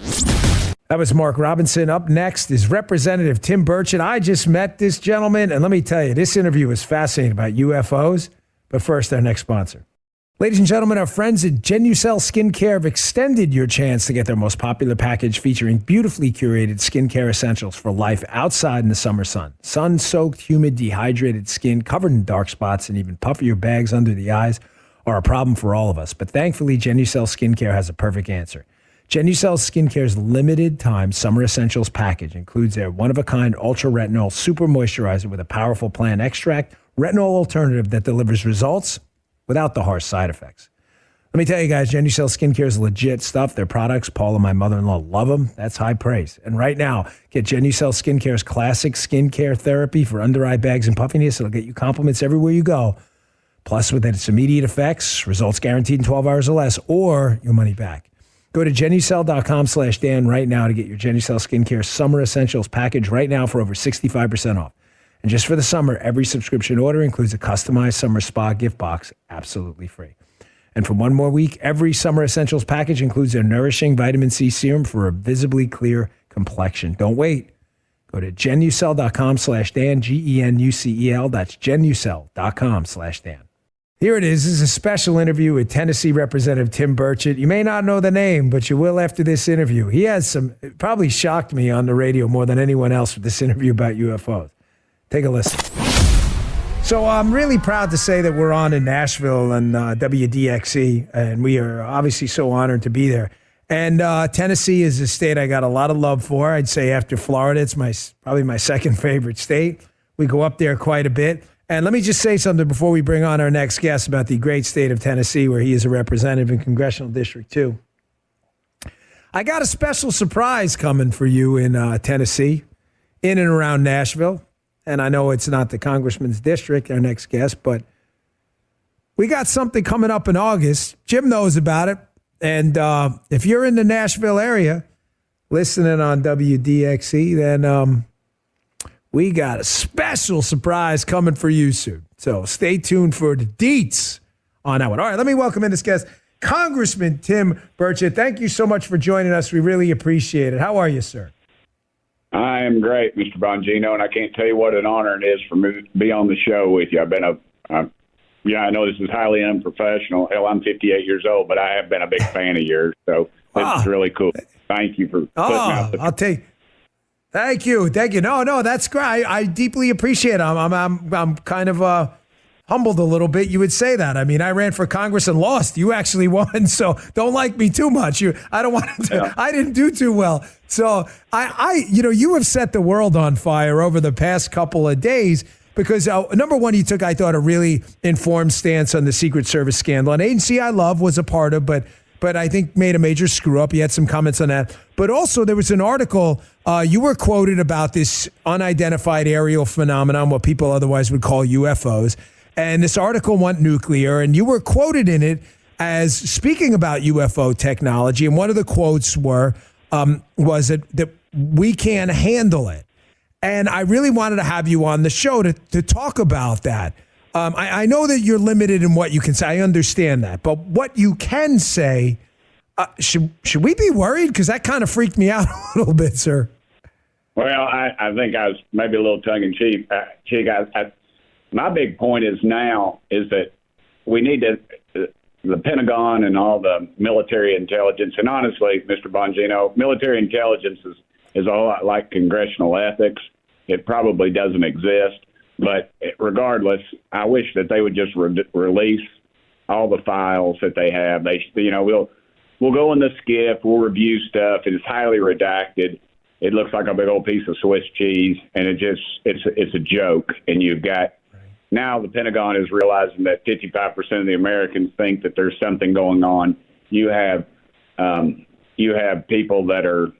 That was Mark Robinson. Up next is Representative Tim Burchett. I just met this gentleman, and let me tell you, this interview was fascinating about UFOs. But first, our next sponsor. Ladies and gentlemen, our friends at Genucel Skincare have extended your chance to get their most popular package featuring beautifully curated skincare essentials for life outside in the summer sun. Sun-soaked, humid, dehydrated skin covered in dark spots and even puffier bags under the eyes are a problem for all of us. But thankfully, Genucel Skincare has a perfect answer. Genucel Skincare's limited-time summer essentials package includes their one-of-a-kind ultra-retinol super moisturizer with a powerful plant extract, retinol alternative that delivers results without the harsh side effects. Let me tell you guys, Genucel Skincare is legit stuff. Their products, Paul and my mother-in-law love them. That's high praise. And right now, get Genucel Skincare's classic skincare therapy for under-eye bags and puffiness. It'll get you compliments everywhere you go. Plus, with its immediate effects, results guaranteed in 12 hours or less, or your money back. Go to Genucel.com/Dan right now to get your Genucel Skincare Summer Essentials package right now for over 65% off. And just for the summer, every subscription order includes a customized summer spa gift box, absolutely free. And for one more week, every Summer Essentials package includes their nourishing vitamin C serum for a visibly clear complexion. Don't wait. Go to Genucel.com/Dan, GENUCEL. That's Genucel.com/Dan. Here it is. This is a special interview with Tennessee Representative Tim Burchett. You may not know the name, but you will after this interview. He has it probably shocked me on the radio more than anyone else with this interview about UFOs. Take a listen. So I'm really proud to say that we're on in Nashville and WDXE, and we are obviously so honored to be there. And Tennessee is a state I got a lot of love for. I'd say after Florida, it's probably my second favorite state. We go up there quite a bit. And let me just say something before we bring on our next guest about the great state of Tennessee, where he is a representative in Congressional District 2. I got a special surprise coming for you in Tennessee, in and around Nashville. and I know it's not the congressman's district, our next guest, but we got something coming up in August. Jim knows about it. And if you're in the Nashville area listening on WDXE, then we got a special surprise coming for you soon. So stay tuned for the deets on that one. All right, let me welcome in this guest, Congressman Tim Burchett. Thank you so much for joining us. We really appreciate it. How are you, sir? I am great, Mr. Bongino, and I can't tell you what an honor it is for me to be on the show with you. I've been I know this is highly unprofessional. Hell, I'm 58 years old, but I have been a big fan of yours, so it's really cool. Thank you for putting out the... I'll take... Thank you. No, that's great. I deeply appreciate it. I'm kind of humbled a little bit. You would say that. I mean, I ran for Congress and lost. You actually won, so don't like me too much. I don't want to. Yeah. I didn't do too well. So you have set the world on fire over the past couple of days because number one, you took, I thought, a really informed stance on the Secret Service scandal. An agency I love, was a part of, but I think made a major screw up. You had some comments on that. But also there was an article, you were quoted about this unidentified aerial phenomenon, what people otherwise would call UFOs. And this article went nuclear, and you were quoted in it as speaking about UFO technology. And one of the quotes was that we can't handle it. And I really wanted to have you on the show to talk about that. I know that you're limited in what you can say. I understand that. But what you can say, should we be worried? Because that kind of freaked me out a little bit, sir. Well, I think I was maybe a little tongue-in-cheek. My big point is that we need the Pentagon and all the military intelligence, and honestly, Mr. Bongino, military intelligence is a lot like congressional ethics. It probably doesn't exist. But regardless, I wish that they would just release all the files that they have. We'll go in the skiff, we'll review stuff, and it's highly redacted. It looks like a big old piece of Swiss cheese, and it's a joke. And you've got now the Pentagon is realizing that 55% of the Americans think that there's something going on. You have people that are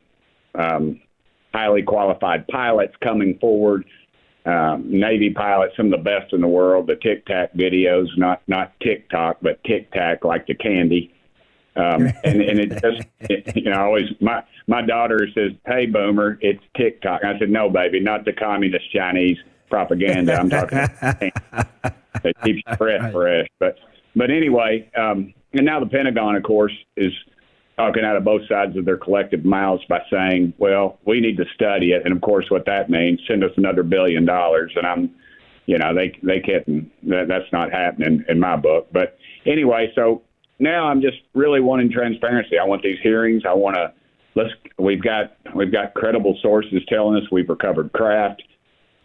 highly qualified pilots coming forward. Navy pilots, some of the best in the world, the Tic Tac videos, not TikTok, but Tic Tac like the candy. And it just, always, my daughter says, "Hey, Boomer, it's TikTok." I said, "No, baby, not the communist Chinese propaganda. I'm talking about that keeps your breath fresh." But anyway, and now the Pentagon, of course, is talking out of both sides of their collective mouths by saying, well, we need to study it. And of course, what that means, send us another $1 billion. And they can't, that's not happening in my book. But anyway, so now I'm just really wanting transparency. I want these hearings. We've got credible sources telling us we've recovered craft.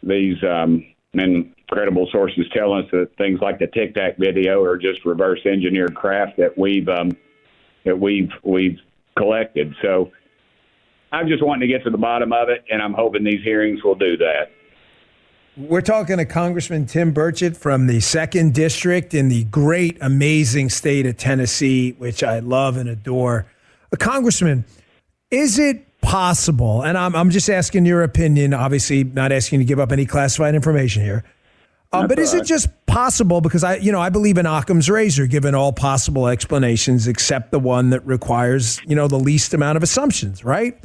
These, and credible sources telling us that things like the Tic Tac video are just reverse engineered craft that we've collected. So I'm just wanting to get to the bottom of it, and I'm hoping these hearings will do that. We're talking to Congressman Tim Burchett from the 2nd District in the great, amazing state of Tennessee, which I love and adore. Congressman, is it possible, and I'm just asking your opinion, obviously not asking you to give up any classified information here, but is it just possible, because I believe in Occam's razor, given all possible explanations except the one that requires, the least amount of assumptions, right?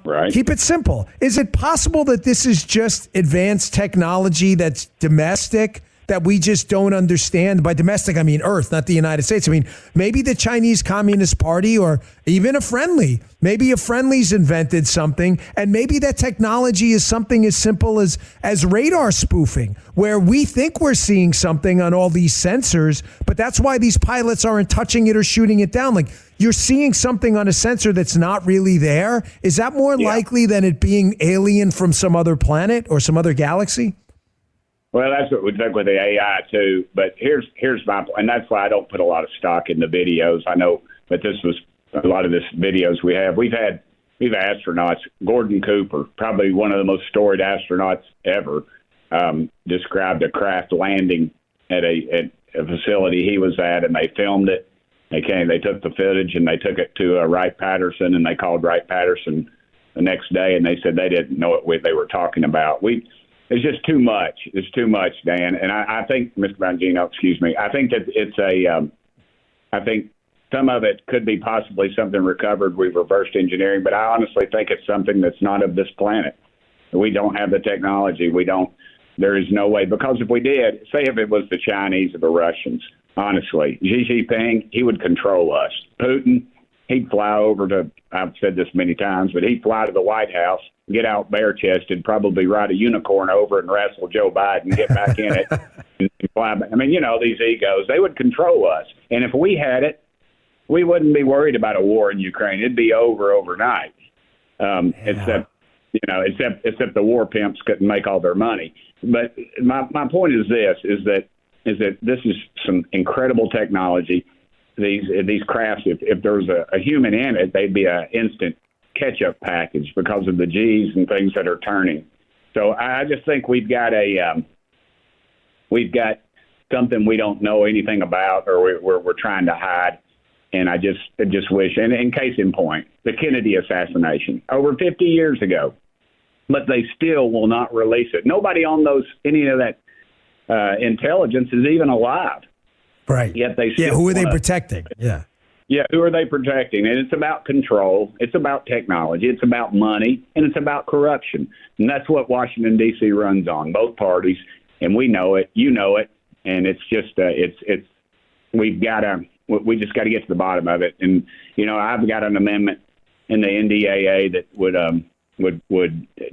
Right. Keep it simple. Is it possible that this is just advanced technology that's domestic, that we just don't understand? By domestic, I mean Earth, not the United States. I mean, maybe the Chinese Communist Party or even maybe a friendly's invented something, and maybe that technology is something as simple as radar spoofing, where we think we're seeing something on all these sensors, but that's why these pilots aren't touching it or shooting it down. Like, you're seeing something on a sensor that's not really there. Is that more likely than it being alien from some other planet or some other galaxy? Well, that's what we think with the AI too. But here's my point, and that's why I don't put a lot of stock in the videos. I know, but this was a lot of this videos we have. We've astronauts. Gordon Cooper, probably one of the most storied astronauts ever, described a craft landing at a facility he was at, and they filmed it. They took the footage and they took it to Wright-Patterson, and they called Wright-Patterson the next day, and they said they didn't know what they were talking about. it's just too much. It's too much, Dan. And I think, Mr. Bongino, excuse me, I think that it's I think some of it could be possibly something recovered. We've reversed engineering, but I honestly think it's something that's not of this planet. We don't have the technology. There is no way, because if we did, say if it was the Chinese or the Russians, honestly, Xi Jinping, he would control us. Putin, he'd fly over to, I've said this many times, but he'd fly to the White House, get out bare-chested, probably ride a unicorn over and wrestle Joe Biden, get back in it, and fly back. I mean, these egos, they would control us. And if we had it, we wouldn't be worried about a war in Ukraine. It'd be over overnight. Except the war pimps couldn't make all their money. But my point is that this is some incredible technology. These crafts, if there was a human in it, they'd be an instant ketchup package because of the G's and things that are turning. So I just think we've got something we don't know anything about, or we're trying to hide. And I just wish, and in case in point, the Kennedy assassination over 50 years ago, but they still will not release it. Nobody on any of that intelligence is even alive. Right. Yet they still who are they protecting? Yeah, who are they protecting? And it's about control. It's about technology. It's about money. And it's about corruption. And that's what Washington, D.C. runs on, both parties. And we know it. You know it. And it's just we just got to get to the bottom of it. And, I've got an amendment in the NDAA that would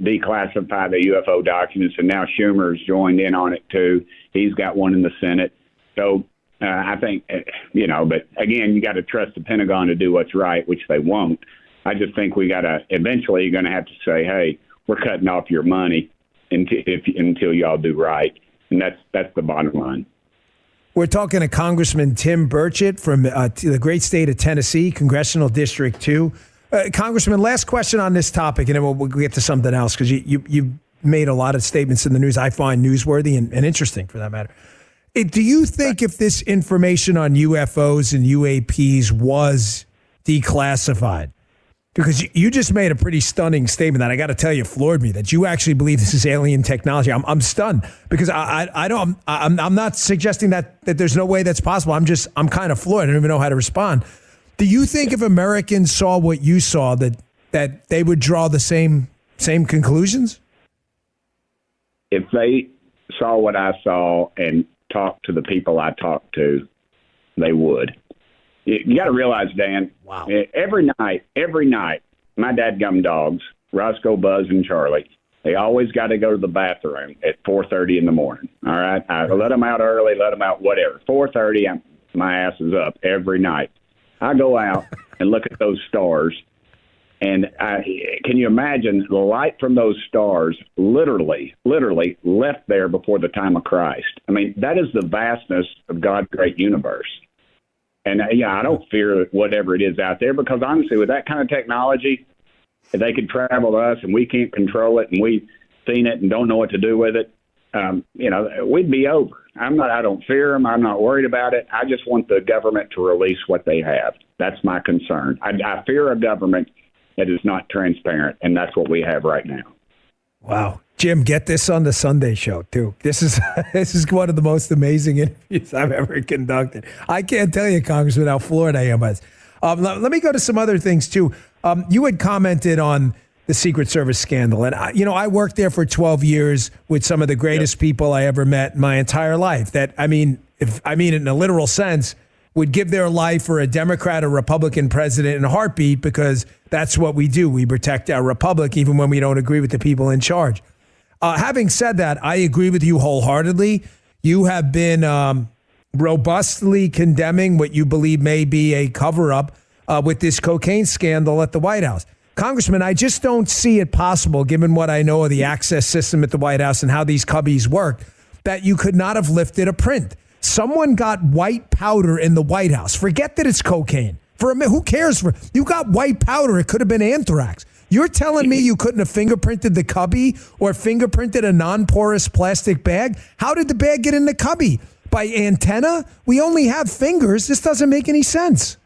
declassify the UFO documents, and now Schumer's joined in on it too. He's got one in the Senate. So I think, but again, you got to trust the Pentagon to do what's right, which they won't. I just think eventually you're going to have to say, hey, we're cutting off your money until y'all do right. And that's the bottom line. We're talking to Congressman Tim Burchett from the great state of Tennessee, Congressional District 2. Congressman, last question on this topic, and then we'll get to something else, because you made a lot of statements in the news I find newsworthy and interesting, for that matter. Do you think if this information on UFOs and UAPs was declassified, because you just made a pretty stunning statement that I got to tell you floored me, that you actually believe this is alien technology. I'm stunned, because I'm not suggesting that there's no way that's possible. I'm kind of floored. I don't even know how to respond. Do you think if Americans saw what you saw that they would draw the same conclusions? If they saw what I saw and talked to the people I talked to, they would. You got to realize, Dan, wow. Every night, my dadgum dogs, Roscoe, Buzz, and Charlie, they always got to go to the bathroom at 4:30 in the morning. All right? I let them out early, let them out whatever. 4:30, my ass is up every night. I go out and look at those stars, and can you imagine the light from those stars literally left there before the time of Christ? I mean, that is the vastness of God's great universe. And, I don't fear whatever it is out there, because, honestly, with that kind of technology, if they could travel to us and we can't control it and we've seen it and don't know what to do with it, we'd be over. I don't fear them. I'm not worried about it. I just want the government to release what they have. That's my concern. I fear a government that is not transparent, and that's what we have right now. Wow. Jim, get this on the Sunday show, too. This is one of the most amazing interviews I've ever conducted. I can't tell you, Congressman, how floored I am by this. Let me go to some other things, too. You had commented on the Secret Service scandal. And, I worked there for 12 years with some of the greatest people I ever met in my entire life that, if I mean it in a literal sense, would give their life for a Democrat or Republican president in a heartbeat, because that's what we do. We protect our republic even when we don't agree with the people in charge. Having said that, I agree with you wholeheartedly. You have been robustly condemning what you believe may be a cover-up with this cocaine scandal at the White House. Congressman, I just don't see it possible, given what I know of the access system at the White House and how these cubbies work, that you could not have lifted a print. Someone got white powder in the White House. Forget that it's cocaine. For a minute, who cares? You got white powder. It could have been anthrax. You're telling me you couldn't have fingerprinted the cubby or fingerprinted a non-porous plastic bag? How did the bag get in the cubby? By antenna? We only have fingers. This doesn't make any sense.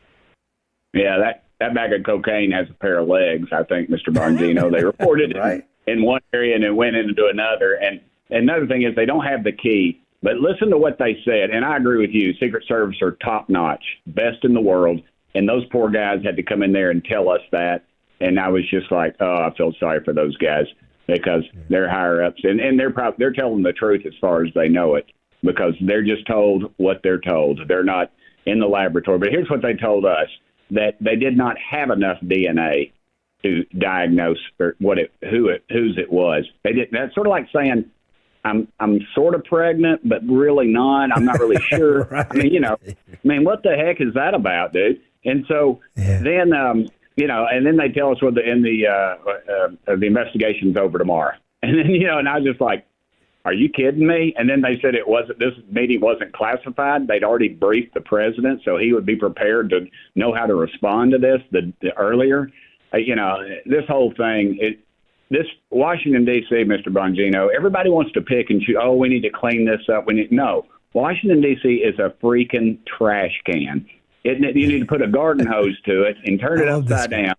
Yeah, that bag of cocaine has a pair of legs, I think, Mr. Bongino. They reported right. in one area and it went into another. And another thing is they don't have the key. But listen to what they said, and I agree with you. Secret Service are top notch, best in the world, and those poor guys had to come in there and tell us that. And I was just like, oh, I feel sorry for those guys because they're higher ups, and they're telling the truth as far as they know it because they're just told what they're told. They're not in the laboratory. But here's what they told us: that they did not have enough DNA to diagnose whose it was. They did. That's sort of like saying, I'm sort of pregnant, but really not. I'm not really sure. Right. I mean, what the heck is that about, dude? And so then, and then they tell us the investigation's over tomorrow. And then, and I was just like, are you kidding me? And then they said this meeting wasn't classified. They'd already briefed the president, so he would be prepared to know how to respond to this the earlier. This whole thing, this Washington, D.C., Mr. Bongino, everybody wants to pick and choose, we need to clean this up. No, Washington, D.C. is a freaking trash can. You need to put a garden hose to it and turn it upside down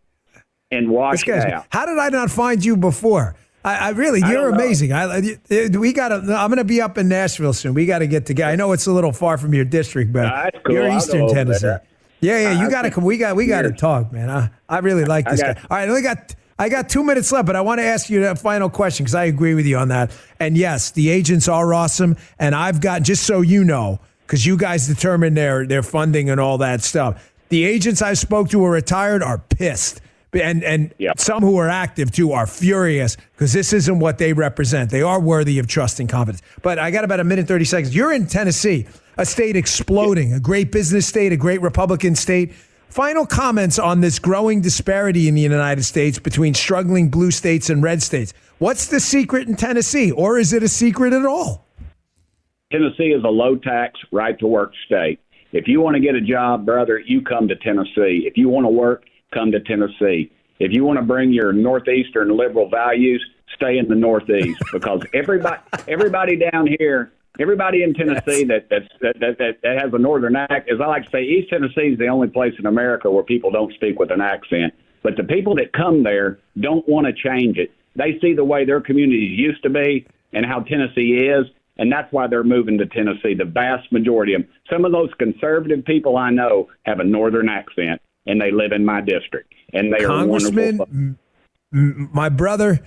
and wash it out. How did I not find you before? I really, you're amazing. I'm going to be up in Nashville soon. We got to get together. I know it's a little far from your district, but cool. You're Eastern Tennessee. Yeah, you got to come. We got to talk, man. I really like this guy. All right, I got 2 minutes left, but I want to ask you a final question because I agree with you on that. And yes, the agents are awesome. And I've got, just so you know, because you guys determine their funding and all that stuff, the agents I spoke to who are retired are pissed. And some who are active, too, are furious because this isn't what they represent. They are worthy of trust and confidence. But I got about a minute, 30 seconds. You're in Tennessee, a state exploding, a great business state, a great Republican state. Final comments on this growing disparity in the United States between struggling blue states and red states. What's the secret in Tennessee, or is it a secret at all? Tennessee is a low-tax, right-to-work state. If you want to get a job, brother, you come to Tennessee. If you want to work, come to Tennessee. If you want to bring your Northeastern liberal values, stay in the Northeast because everybody down here, everybody in Tennessee that has a northern accent, as I like to say, East Tennessee is the only place in America where people don't speak with an accent. But the people that come there don't want to change it. They see the way their communities used to be and how Tennessee is, and that's why they're moving to Tennessee, the vast majority of them. Some of those conservative people I know have a northern accent, and they live in my district, and they are wonderful. My brother,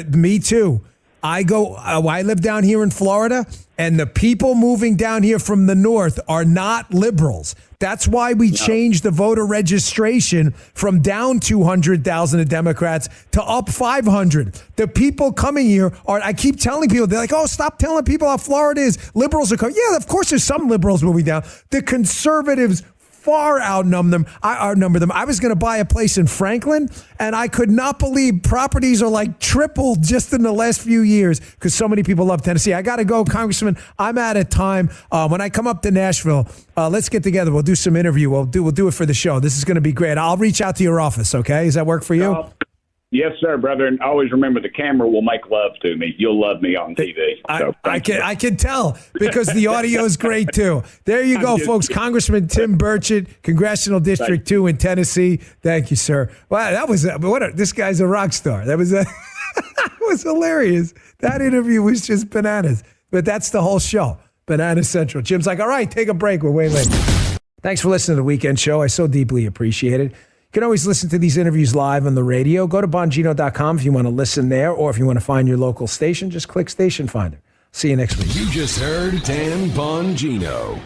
me too. I live down here in Florida, and the people moving down here from the north are not liberals. That's why we changed the voter registration from down 200,000 of Democrats to up 500. The people coming here I keep telling people, they're like, stop telling people how Florida is. Liberals are coming. Yeah, of course there's some liberals moving down. The conservatives far outnumber them. I was going to buy a place in Franklin, and I could not believe properties are like tripled just in the last few years because so many people love Tennessee. I got to go, Congressman. I'm out of time. When I come up to Nashville, let's get together. We'll do some interview. We'll do it for the show. This is going to be great. I'll reach out to your office. Okay, does that work for you? Yes, sir, brother. And always remember, the camera will make love to me. You'll love me on TV. So I can tell because the audio is great, too. There you go, folks. Congressman Tim Burchett, Congressional District 2 in Tennessee. Thank you, sir. Wow, this guy's a rock star. That was was hilarious. That interview was just bananas. But that's the whole show, Banana Central. Jim's like, all right, take a break. We're way late. Thanks for listening to the Weekend Show. I so deeply appreciate it. You can always listen to these interviews live on the radio. Go to Bongino.com if you want to listen there, or if you want to find your local station, just click Station Finder. See you next week. You just heard Dan Bongino.